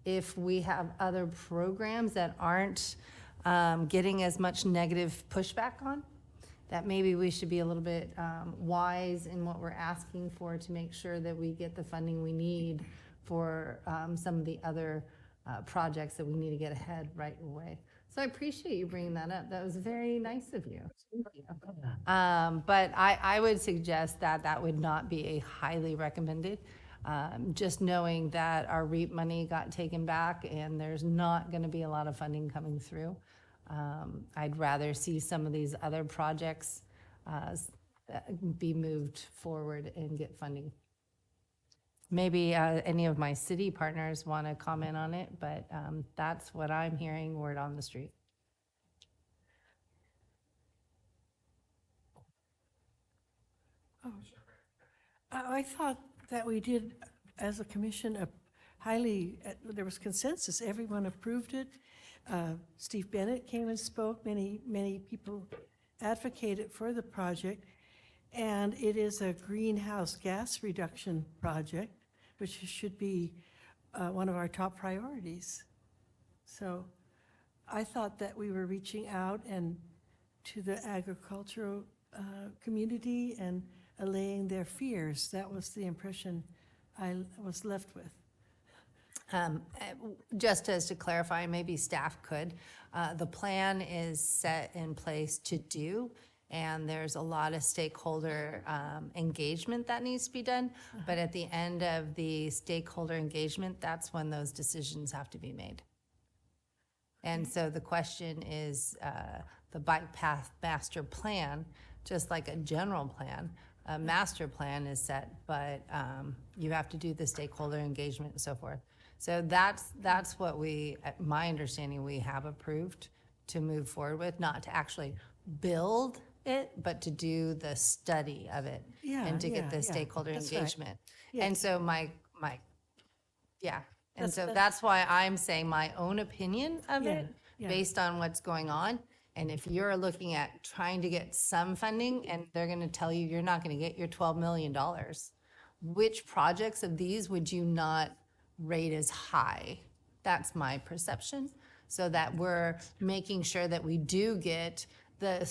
If we have other programs that aren't getting as much negative pushback on, that maybe we should be a little bit wise in what we're asking for to make sure that we get the funding we need for some of the other projects that we need to get ahead right away. So I appreciate you bringing that up. That was very nice of you. But I would suggest that that would not be a highly recommended. Just knowing that our REAP money got taken back and there's not going to be a lot of funding coming through. I'd rather see some of these other projects be moved forward and get funding. Maybe any of my city partners want to comment on it, but that's what I'm hearing word on the street. Oh, I thought that we did, as a commission, highly, there was consensus. Everyone approved it. Steve Bennett came and spoke. Many people advocated for the project. And it is a greenhouse gas reduction project, which should be one of our top priorities. So I thought that we were reaching out and to the agricultural community and allaying their fears. That was the impression I was left with. Just as to clarify, maybe staff could, the plan is set in place to do, and there's a lot of stakeholder engagement that needs to be done. But at the end of the stakeholder engagement, that's when those decisions have to be made. And so the question is, the bike path master plan, just like a general plan, a master plan is set, but you have to do the stakeholder engagement and so forth. So that's what my understanding, we have approved to move forward with, not to actually build it, but to do the study of it and to get the stakeholder engagement. Yeah. And so that's why I'm saying my own opinion of it based on what's going on. And if you're looking at trying to get some funding and they're going to tell you you're not going to get your $12 million, which projects of these would you not rate as high? That's my perception. So that we're making sure that we do get the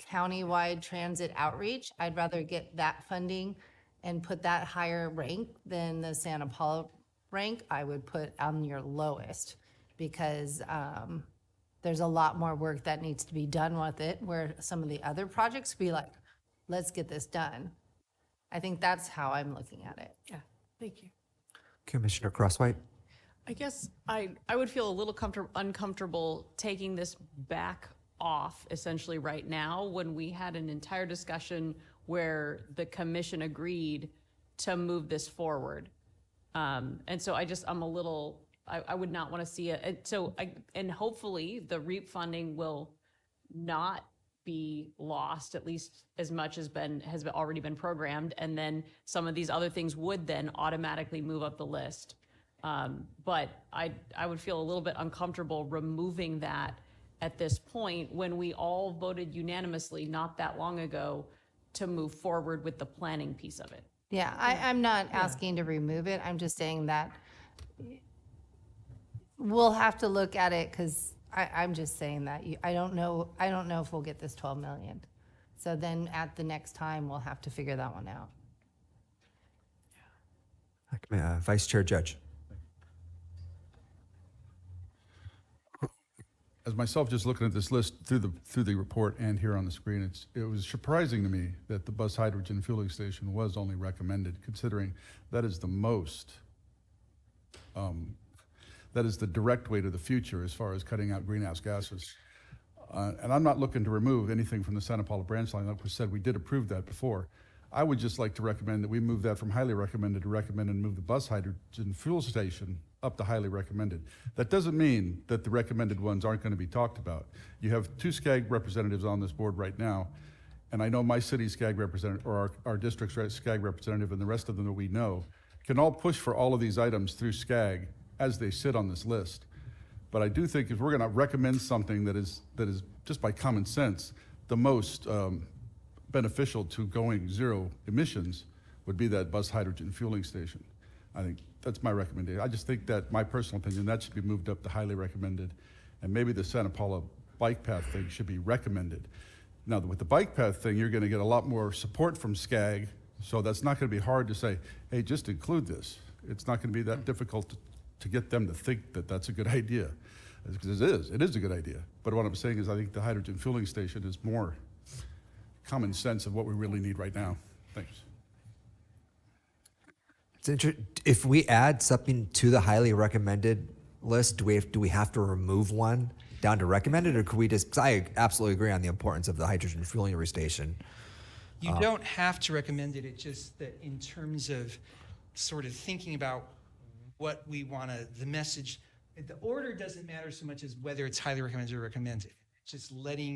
countywide transit outreach. I'd rather get that funding and put that higher rank than the Santa Paula rank. I would put on your lowest because there's a lot more work that needs to be done with it, where some of the other projects be like, let's get this done. I think that's how I'm looking at it. Yeah, thank you. Commissioner Crosswhite. I guess I would feel a little uncomfortable taking this back off essentially right now when we had an entire discussion where the commission agreed to move this forward. And so I'm a little, I would not want to see it. And hopefully the REAP funding will not be lost, at least as much as has already been programmed. And then some of these other things would then automatically move up the list. But I would feel a little bit uncomfortable removing that at this point when we all voted unanimously not that long ago to move forward with the planning piece of it. Yeah, I'm not asking to remove it. I'm just saying that we'll have to look at it because I'm just saying that I don't know if we'll get this 12 million. So then at the next time, we'll have to figure that one out. Vice Chair Judge. As myself just looking at this list through the report and here on the screen, it was surprising to me that the bus hydrogen fueling station was only recommended, considering that is the most, that is the direct way to the future as far as cutting out greenhouse gases. And I'm not looking to remove anything from the Santa Paula branch line. Like we said, we did approve that before. I would just like to recommend that we move that from highly recommended to recommend and move the bus hydrogen fuel station up to highly recommended. That doesn't mean that the recommended ones aren't going to be talked about. You have 2 SCAG representatives on this board right now, and I know my city's SCAG representative, or our district's SCAG representative, and the rest of them that we know, can all push for all of these items through SCAG as they sit on this list. But I do think if we're going to recommend something that is just by common sense, the most beneficial to going zero emissions would be that bus hydrogen fueling station. I think that's my recommendation. I just think that, my personal opinion, that should be moved up to highly recommended. And maybe the Santa Paula bike path thing should be recommended. Now, with the bike path thing, you're going to get a lot more support from SCAG, so that's not going to be hard to say, hey, just include this. It's not going to be that difficult to get them to think that that's a good idea. Because it is a good idea. But what I'm saying is I think the hydrogen fueling station is more common sense of what we really need right now. Thanks. If we add something to the highly recommended list, do we have to remove one down to recommended, or could we just? 'Cause I absolutely agree on the importance of the hydrogen fueling station. You don't have to recommend it. It's just that in terms of sort of thinking about what we want to, the message, the order doesn't matter so much as whether it's highly recommended or recommended. It's just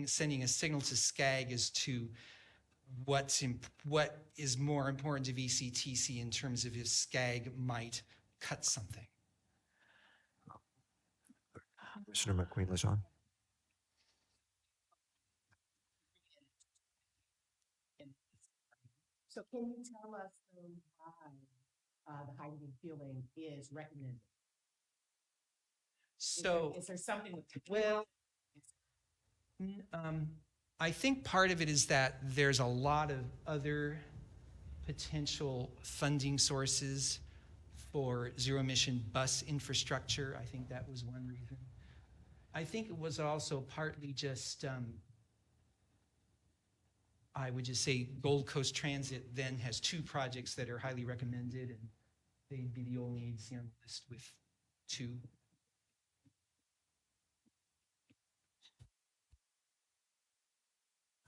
sending a signal to SCAG as to what is more important to VCTC in terms of if SCAG might cut something. Commissioner McQueen-Lejean. So can you tell us though why the hydrogen fueling is recommended? So, Is there something with? well, I think part of it is that there's a lot of other potential funding sources for zero emission bus infrastructure. I think that was one reason. I think it was also partly just, I would just say Gold Coast Transit then has 2 projects that are highly recommended, and they'd be the only agency on the list with 2.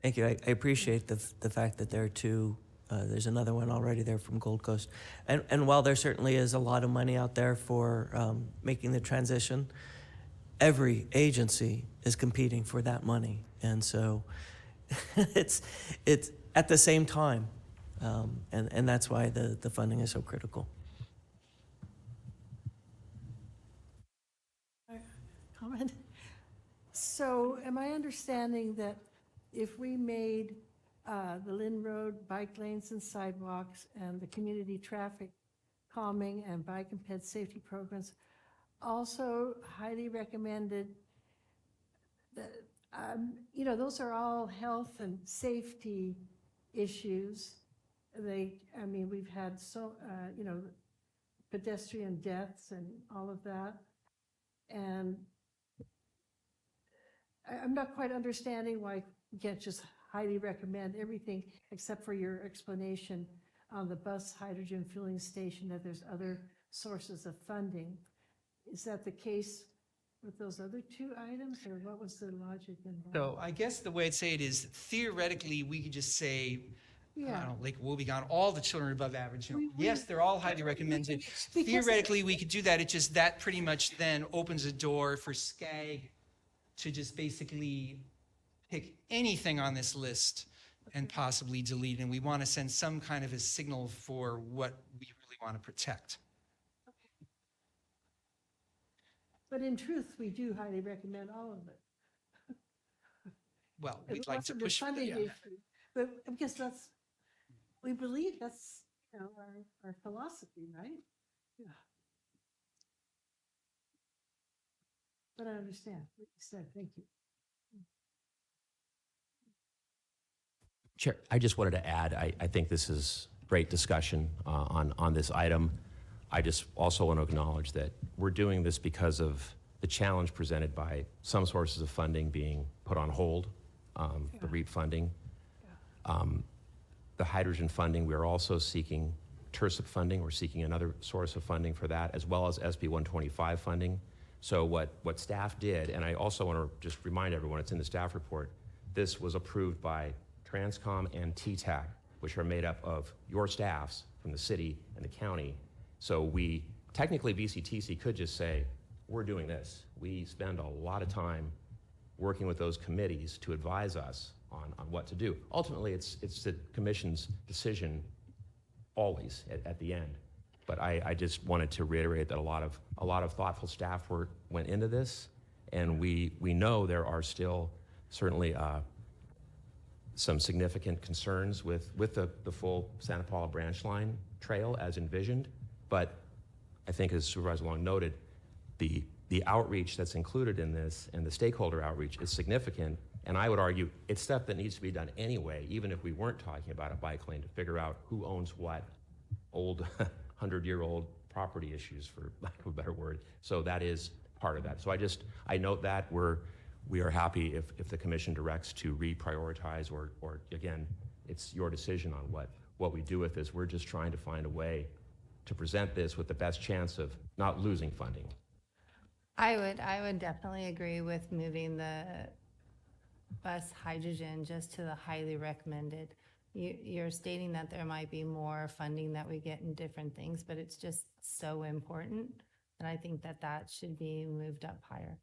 Thank you. I appreciate the fact that there are 2. There's another one already there from Gold Coast. And while there certainly is a lot of money out there for making the transition, every agency is competing for that money. And so it's at the same time. And that's why the funding is so critical. Comment? So am I understanding that if we made the Lynn Road bike lanes and sidewalks and the community traffic calming and bike and ped safety programs also highly recommended, that, those are all health and safety issues. I mean, we've had pedestrian deaths and all of that. And I'm not quite understanding why you can't just highly recommend everything except for your explanation on the bus hydrogen fueling station, that there's other sources of funding. Is that the case with those other 2 items, or what was the logic involved? So I guess the way I'd say it is, theoretically, we could just say, I Yeah. don't know, Lake Wobegon, all the children are above average. Yes, they're all highly recommended. Theoretically, we could do that. It's just that pretty much then opens a door for SCAG to just basically pick anything on this list and possibly delete. And we want to send some kind of a signal for what we really want to protect. But in truth, we do highly recommend all of it. Well, It we'd like to wasn't a push for funding that. issue, but I guess we believe that's, our philosophy, right? Yeah. But I understand what you said. Thank you. Chair, I just wanted to add, I think this is great discussion on this item. I just also want to acknowledge that we're doing this because of the challenge presented by some sources of funding being put on hold, the REAP funding. The hydrogen funding, we're also seeking TIRSIP funding. We're seeking another source of funding for that, as well as SB 125 funding. So what staff did, and I also want to just remind everyone, it's in the staff report, this was approved by Transcom and TTAC, which are made up of your staffs from the city and the county. So technically VCTC could just say, we're doing this. We spend a lot of time working with those committees to advise us on what to do. Ultimately, it's the commission's decision always at the end. But I just wanted to reiterate that a lot of thoughtful staff work went into this, and we know there are still certainly some significant concerns with the full Santa Paula branch line trail as envisioned. But I think, as Supervisor Long noted, the outreach that's included in this and the stakeholder outreach is significant. And I would argue it's stuff that needs to be done anyway, even if we weren't talking about a bike lane, to figure out who owns what old 100-year-old property issues, for lack of a better word. So that is part of that. So I note that we are happy if the commission directs to reprioritize, or again, it's your decision on what we do with this. We're just trying to find a way to present this with the best chance of not losing funding. I would definitely agree with moving the bus hydrogen just to the highly recommended. You're stating that there might be more funding that we get in different things, but it's just so important. And I think that should be moved up higher.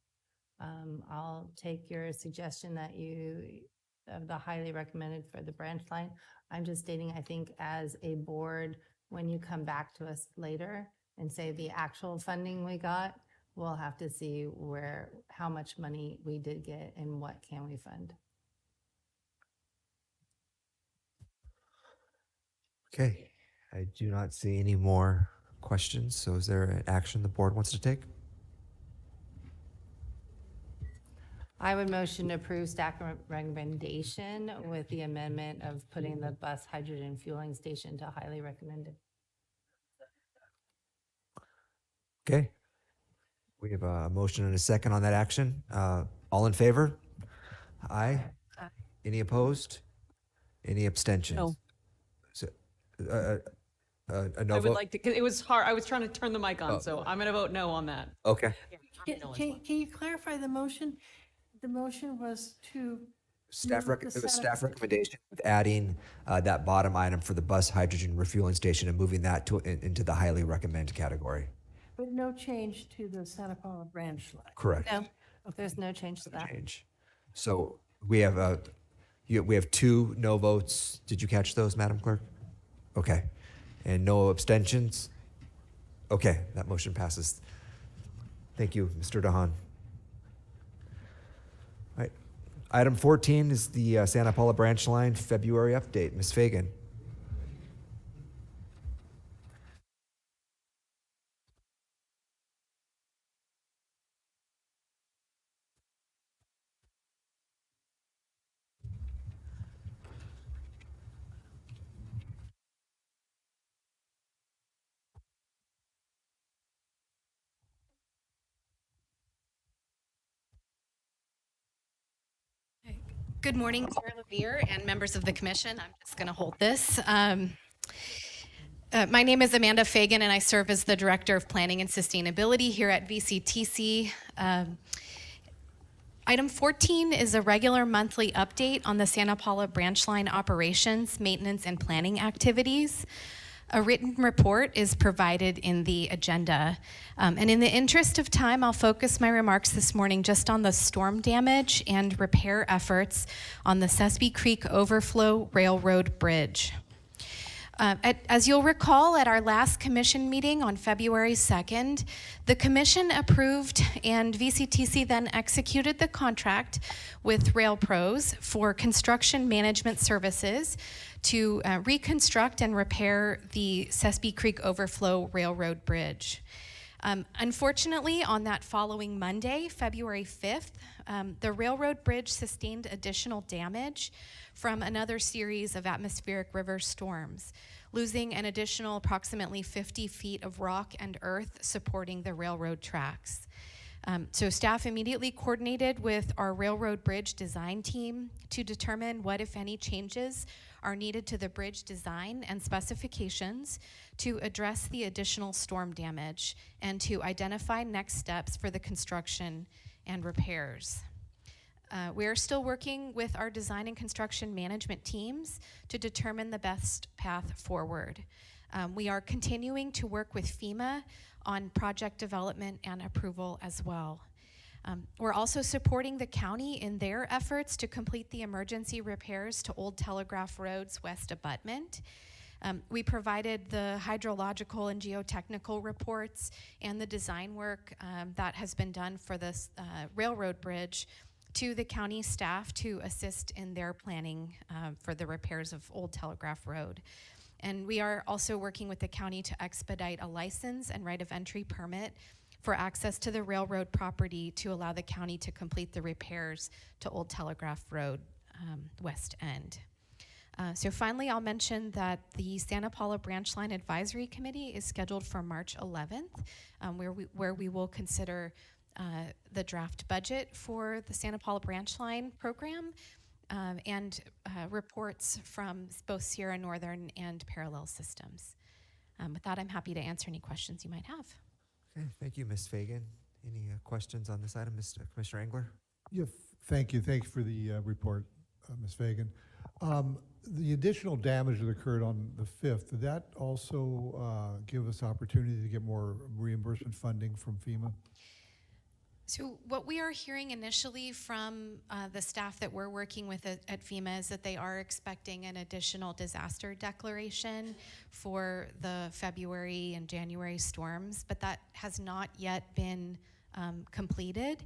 I'll take your suggestion of the highly recommended for the branch line. I'm just stating, I think as a board, when you come back to us later and say the actual funding we got, we'll have to see how much money we did get and what can we fund. Okay, I do not see any more questions. So is there an action the board wants to take? I would motion to approve staff recommendation with the amendment of putting the bus hydrogen fueling station to highly recommended. Okay. We have a motion and a second on that action. All in favor? Aye. Any opposed? Any abstentions? No. So, a no I would vote? like to, 'cause it was hard, I was trying to turn the mic on, Oh. so I'm gonna vote no on that. Okay. Can you clarify the motion? The motion was to. Staff move the it was Santa- staff recommendation with adding that bottom item for the bus hydrogen refueling station and moving that into the highly recommend category. But no change to the Santa Paula branch line. Correct. No, there's no change to that. Change. So we have we have 2 no votes. Did you catch those, Madam Clerk? Okay. And no abstentions? Okay, that motion passes. Thank you, Mr. Dahan. All right. Item 14 is the Santa Paula branch line February update. Ms. Fagan. Good morning, Chair Levere and members of the commission. I'm just going to hold this. My name is Amanda Fagan, and I serve as the Director of Planning and Sustainability here at VCTC. Item 14 is a regular monthly update on the Santa Paula branch line operations, maintenance, and planning activities. A written report is provided in the agenda. And in the interest of time, I'll focus my remarks this morning just on the storm damage and repair efforts on the Sespe Creek Overflow Railroad Bridge. As you'll recall, at our last commission meeting on February 2nd, the commission approved and VCTC then executed the contract with RailPros for construction management services to reconstruct and repair the Sespe Creek Overflow Railroad Bridge. Unfortunately, on that following Monday, February 5th, the railroad bridge sustained additional damage from another series of atmospheric river storms, losing an additional approximately 50 feet of rock and earth supporting the railroad tracks. So staff immediately coordinated with our railroad bridge design team to determine what, if any, changes are needed to the bridge design and specifications to address the additional storm damage and to identify next steps for the construction and repairs. We are still working with our design and construction management teams to determine the best path forward. We are continuing to work with FEMA on project development and approval as well. We're also supporting the county in their efforts to complete the emergency repairs to Old Telegraph Road's west abutment. We provided the hydrological and geotechnical reports and the design work that has been done for this railroad bridge to the county staff to assist in their planning for the repairs of Old Telegraph Road. And we are also working with the county to expedite a license and right of entry permit for access to the railroad property to allow the county to complete the repairs to Old Telegraph Road west end. So finally, I'll mention that the Santa Paula Branch Line Advisory Committee is scheduled for March 11th, where we will consider the draft budget for the Santa Paula Branch Line program and reports from both Sierra Northern and Parallel Systems. With that, I'm happy to answer any questions you might have. Okay, thank you, Ms. Fagan. Any questions on this item, Commissioner Engler? Yeah, thank you. Thank you for the report, Ms. Fagan. The additional damage that occurred on the 5th, did that also give us opportunity to get more reimbursement funding from FEMA? So what we are hearing initially from the staff that we're working with at FEMA is that they are expecting an additional disaster declaration for the February and January storms, but that has not yet been completed.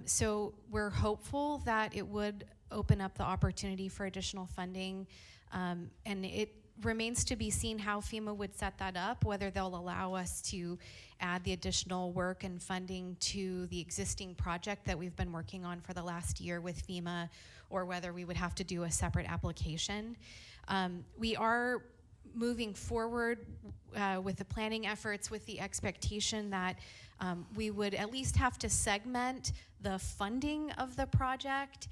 So we're hopeful that it would open up the opportunity for additional funding, and it remains to be seen how FEMA would set that up, whether they'll allow us to add the additional work and funding to the existing project that we've been working on for the last year with FEMA, or whether we would have to do a separate application. We are moving forward with the planning efforts with the expectation that we would at least have to segment the funding of the project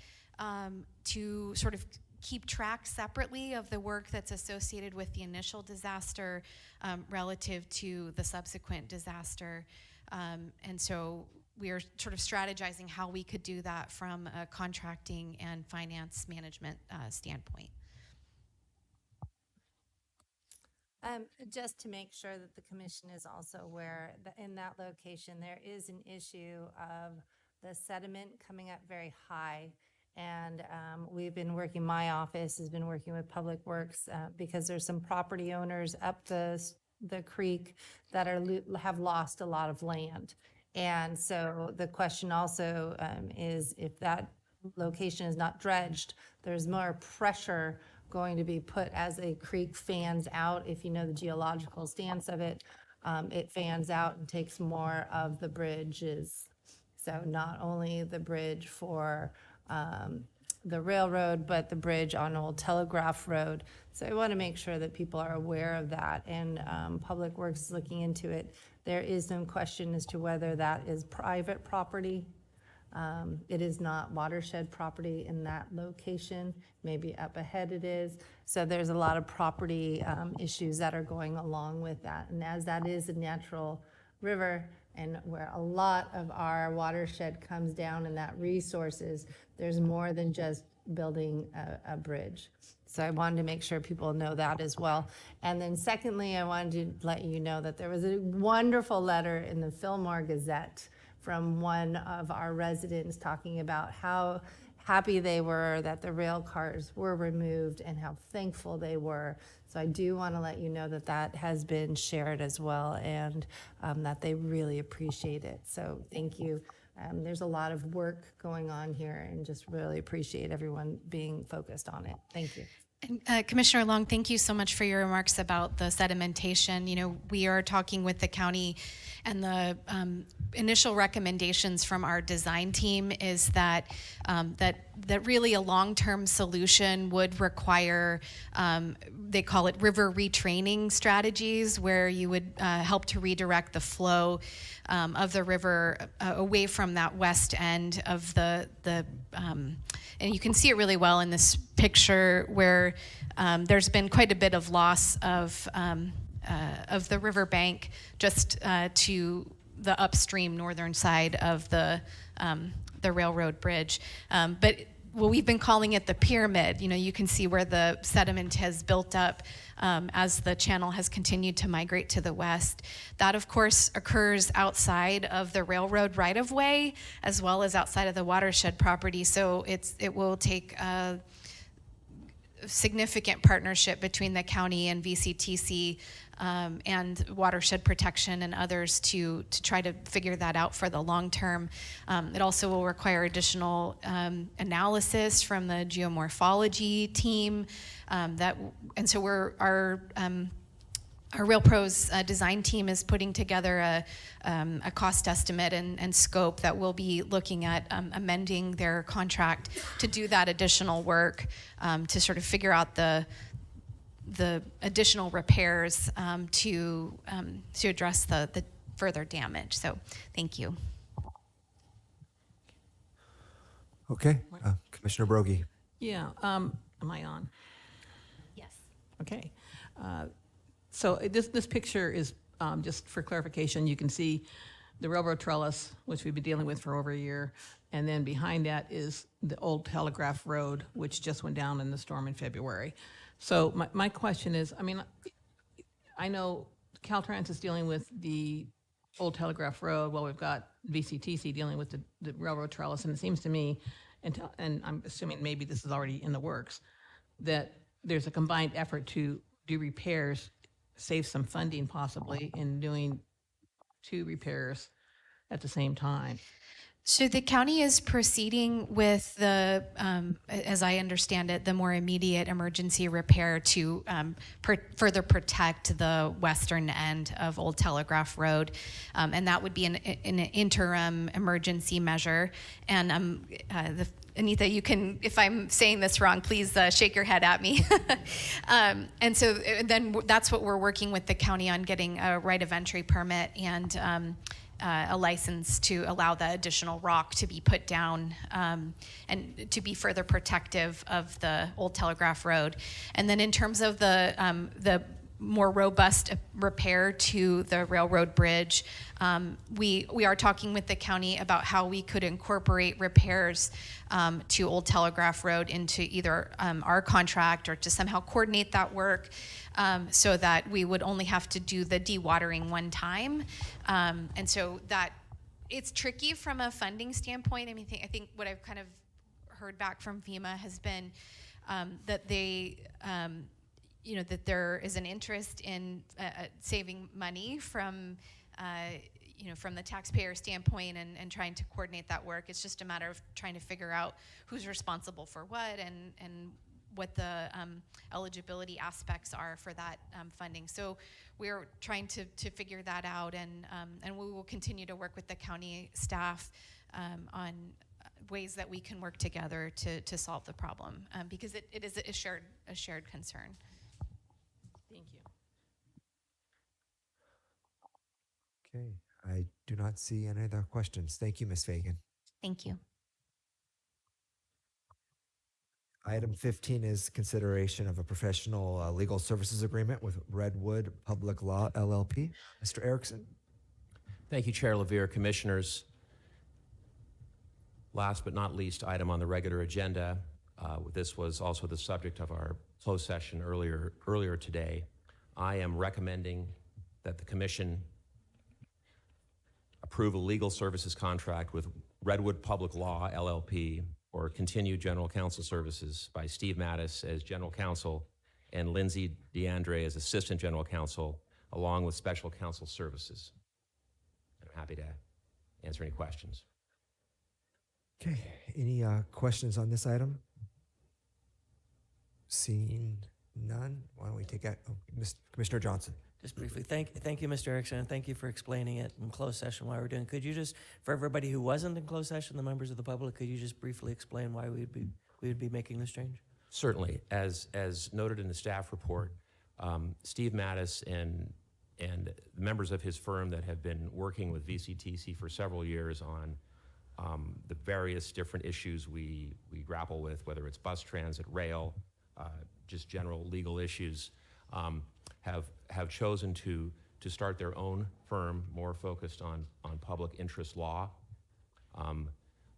to sort of keep track separately of the work that's associated with the initial disaster relative to the subsequent disaster. And so we are sort of strategizing how we could do that from a contracting and finance management standpoint. Just to make sure that the commission is also aware that in that location, there is an issue of the sediment coming up very high. And we've been working, my office has been working with Public Works because there's some property owners up the creek that have lost a lot of land. And so the question also is if that location is not dredged, there's more pressure going to be put as a creek fans out. If you know the geological stance of it, it fans out and takes more of the bridges. So not only the bridge for the railroad, but the bridge on Old Telegraph Road. So I want to make sure that people are aware of that, and Public Works is looking into it. There is some question as to whether that is private property. It is not watershed property in that location. Maybe up ahead it is. So there's a lot of property issues that are going along with that. And as that is a natural river and where a lot of our watershed comes down in that resources, there's more than just building a bridge. So I wanted to make sure people know that as well. And then secondly, I wanted to let you know that there was a wonderful letter in the Fillmore Gazette from one of our residents talking about how happy they were that the rail cars were removed and how thankful they were. So I do want to let you know that that has been shared as well, and that they really appreciate it. So thank you. There's a lot of work going on here, and just really appreciate everyone being focused on it. Thank you. And, Commissioner Long, thank you so much for your remarks about the sedimentation. You know, we are talking with the county, and the initial recommendations from our design team is that that really a long-term solution would require, they call it river retraining strategies, where you would help to redirect the flow of the river away from that west end of the and you can see it really well in this picture where there's been quite a bit of loss of the riverbank just to the upstream northern side of the railroad bridge. But we've been calling it the pyramid. You know, you can see where the sediment has built up as the channel has continued to migrate to the west. That, of course, occurs outside of the railroad right-of-way as well as outside of the watershed property. So it will take a significant partnership between the county and VCTC and watershed protection and others to try to figure that out for the long term. It also will require additional analysis from the geomorphology team. And so our RailPro's design team is putting together a cost estimate and scope that will be looking at amending their contract to do that additional work to sort of figure out the additional repairs to address the further damage. So thank you. Okay, Commissioner Brogy. Yeah, am I on? Yes. Okay. So this picture is, just for clarification, you can see the railroad trellis, which we've been dealing with for over a year, and then behind that is the Old Telegraph Road, which just went down in the storm in February. So my question is, I mean, I know Caltrans is dealing with the Old Telegraph Road, well, we've got VCTC dealing with the railroad trellis, and it seems to me, and I'm assuming maybe this is already in the works, that there's a combined effort to do repairs, save some funding possibly in doing 2 repairs at the same time? So the county is proceeding with the, as I understand it, the more immediate emergency repair to further protect the western end of Old Telegraph Road. And that would be an interim emergency measure. And Anita, you can, if I'm saying this wrong, please shake your head at me. And so then that's what we're working with the county on, getting a right of entry permit and a license to allow the additional rock to be put down and to be further protective of the Old Telegraph Road. And then in terms of the more robust repair to the railroad bridge, we are talking with the county about how we could incorporate repairs to Old Telegraph Road into either our contract or to somehow coordinate that work so that we would only have to do the dewatering one time. And so that it's tricky from a funding standpoint. I mean, I think what I've kind of heard back from FEMA has been that they, that there is an interest in saving money from, from the taxpayer standpoint and trying to coordinate that work. It's just a matter of trying to figure out who's responsible for what and what the eligibility aspects are for that funding. So we're trying to figure that out, and we will continue to work with the county staff on ways that we can work together to solve the problem, because it is a shared concern. Thank you. Okay, I do not see any other questions. Thank you, Ms. Fagan. Thank you. Item 15 is consideration of a professional legal services agreement with Redwood Public Law LLP. Mr. Erickson. Thank you, Chair LaVere, Commissioners. Last but not least item on the regular agenda. This was also the subject of our closed session earlier today. I am recommending that the Commission approve a legal services contract with Redwood Public Law LLP or continued general counsel services by Steve Mattis as general counsel and Lindsay DeAndre as assistant general counsel, along with special counsel services. I'm happy to answer any questions. Okay, any questions on this item? Seeing none, why don't we take that? Oh, Commissioner Johnson. Just briefly, thank you, Mr. Erickson, and thank you for explaining it in closed session why we're doing. Could you just, for everybody who wasn't in closed session, the members of the public, could you just briefly explain why we would be making this change? Certainly, as noted in the staff report, Steve Mattis and members of his firm that have been working with VCTC for several years on the various different issues we grapple with, whether it's bus transit, rail, just general legal issues, have chosen to start their own firm more focused on public interest law.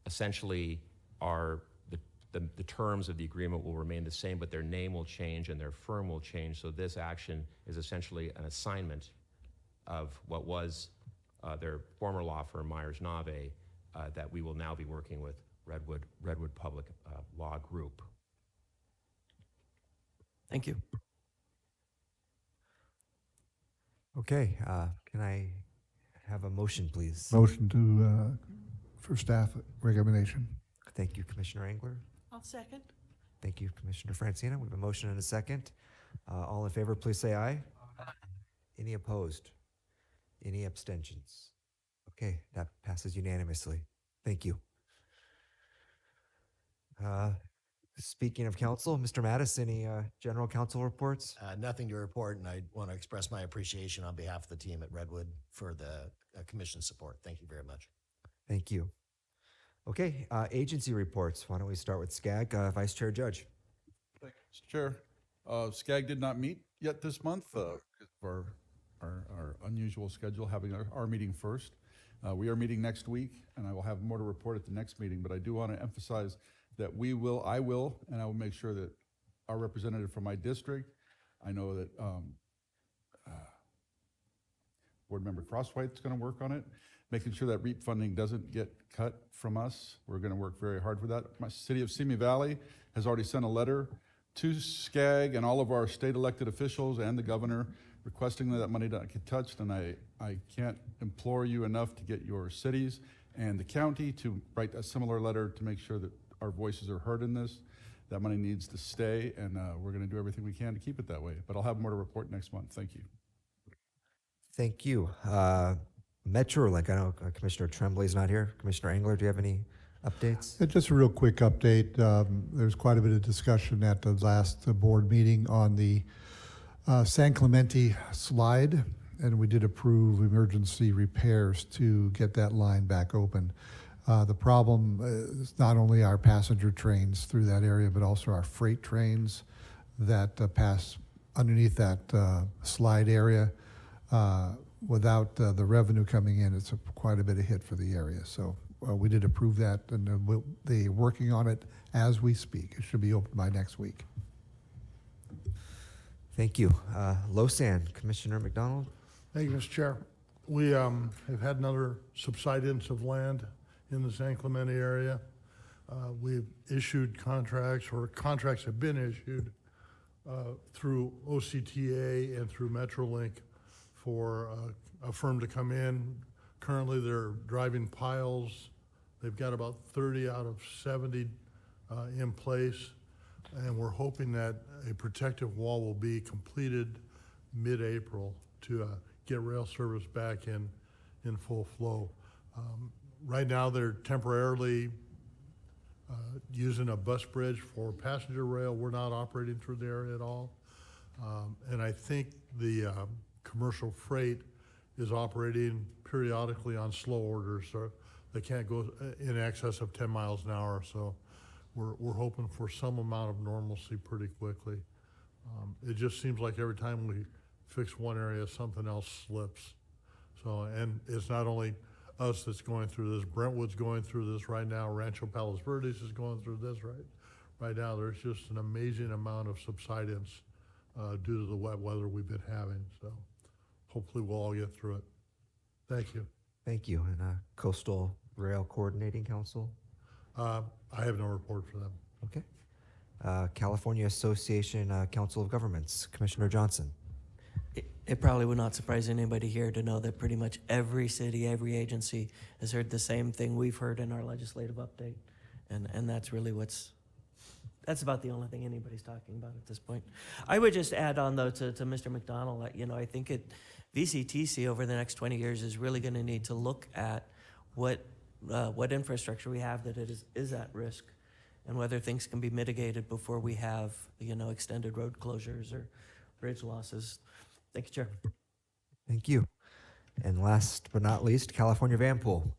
Essentially, the terms of the agreement will remain the same, but their name will change and their firm will change. So this action is essentially an assignment of what was their former law firm, Myers-Nave, that we will now be working with Redwood Public Law Group. Thank you. Okay, can I have a motion, please? Motion to, for staff recommendation. Thank you, Commissioner Engler. I'll second. Thank you, Commissioner Francina. We have a motion and a second. All in favor, please say aye. Any opposed? Any abstentions? Okay, that passes unanimously. Thank you. Speaking of council, Mr. Mattis, any general counsel reports? Nothing to report, and I want to express my appreciation on behalf of the team at Redwood for the commission's support. Thank you very much. Thank you. Okay, agency reports. Why don't we start with SCAG, Vice Chair Judge. Thank you, Mr. Chair. SCAG did not meet yet this month for our unusual schedule, having our meeting first. We are meeting next week, and I will have more to report at the next meeting, but I do want to emphasize that I will make sure that our representative from my district, I know that Board Member Crosswhite's going to work on it, making sure that REAP funding doesn't get cut from us. We're going to work very hard for that. My city of Simi Valley has already sent a letter to SCAG and all of our state elected officials and the governor requesting that money not get touched, and I can't implore you enough to get your cities and the county to write a similar letter to make sure that our voices are heard in this. That money needs to stay, and we're going to do everything we can to keep it that way. But I'll have more to report next month. Thank you. Thank you. Metro, like I know Commissioner Tremblay's not here. Commissioner Engler, do you have any updates? Just a real quick update. There's quite a bit of discussion at the last board meeting on the San Clemente slide, and we did approve emergency repairs to get that line back open. The problem is not only our passenger trains through that area, but also our freight trains that pass underneath that slide area. Without the revenue coming in, it's quite a bit of hit for the area. So we did approve that, and they're working on it as we speak. It should be open by next week. Thank you. Losan, Commissioner McDonald. Thank you, Mr. Chair. We have had another subsidence of land in the San Clemente area. We've issued contracts, or contracts have been issued through OCTA and through Metrolink for a firm to come in. Currently, they're driving piles. They've got about 30 out of 70 in place, and we're hoping that a protective wall will be completed mid-April to get rail service back in full flow. Right now, they're temporarily using a bus bridge for passenger rail. We're not operating through the area at all. And I think the commercial freight is operating periodically on slow orders, so they can't go in excess of 10 miles an hour. So we're hoping for some amount of normalcy pretty quickly. It just seems like every time we fix one area, something else slips. So, and it's not only us that's going through this. Brentwood's going through this right now. Rancho Palos Verdes is going through this right now. There's just an amazing amount of subsidence due to the wet weather we've been having. So hopefully we'll all get through it. Thank you. Thank you. And Coastal Rail Coordinating Council? I have no report for them. Okay. California Association Council of Governments, Commissioner Johnson. It probably would not surprise anybody here to know that pretty much every city, every agency has heard the same thing we've heard in our legislative update. And that's really that's about the only thing anybody's talking about at this point. I would just add on, though, to Mr. McDonald, I think VCTC over the next 20 years is really going to need to look at what infrastructure we have that is at risk, and whether things can be mitigated before we have, extended road closures or bridge losses. Thank you, Chair. Thank you. And last but not least, California Van Pool.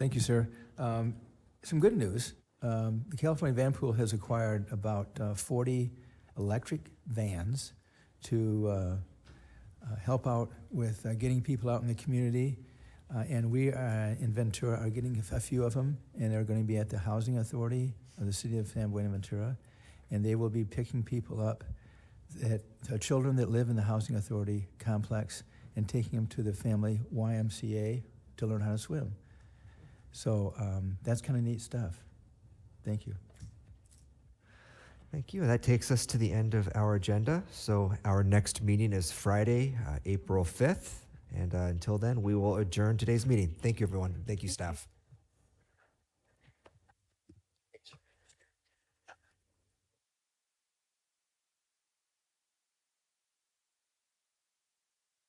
Thank you, sir. Some good news. The California Van Pool has acquired about 40 electric vans to help out with getting people out in the community. And we in Ventura are getting a few of them, and they're going to be at the Housing Authority of the City of San Buenaventura. And they will be picking people up, children that live in the Housing Authority complex, and taking them to the family YMCA to learn how to swim. So that's kind of neat stuff. Thank you. Thank you. That takes us to the end of our agenda. So our next meeting is Friday, April 5th. And until then, we will adjourn today's meeting. Thank you, everyone. Thank you, staff.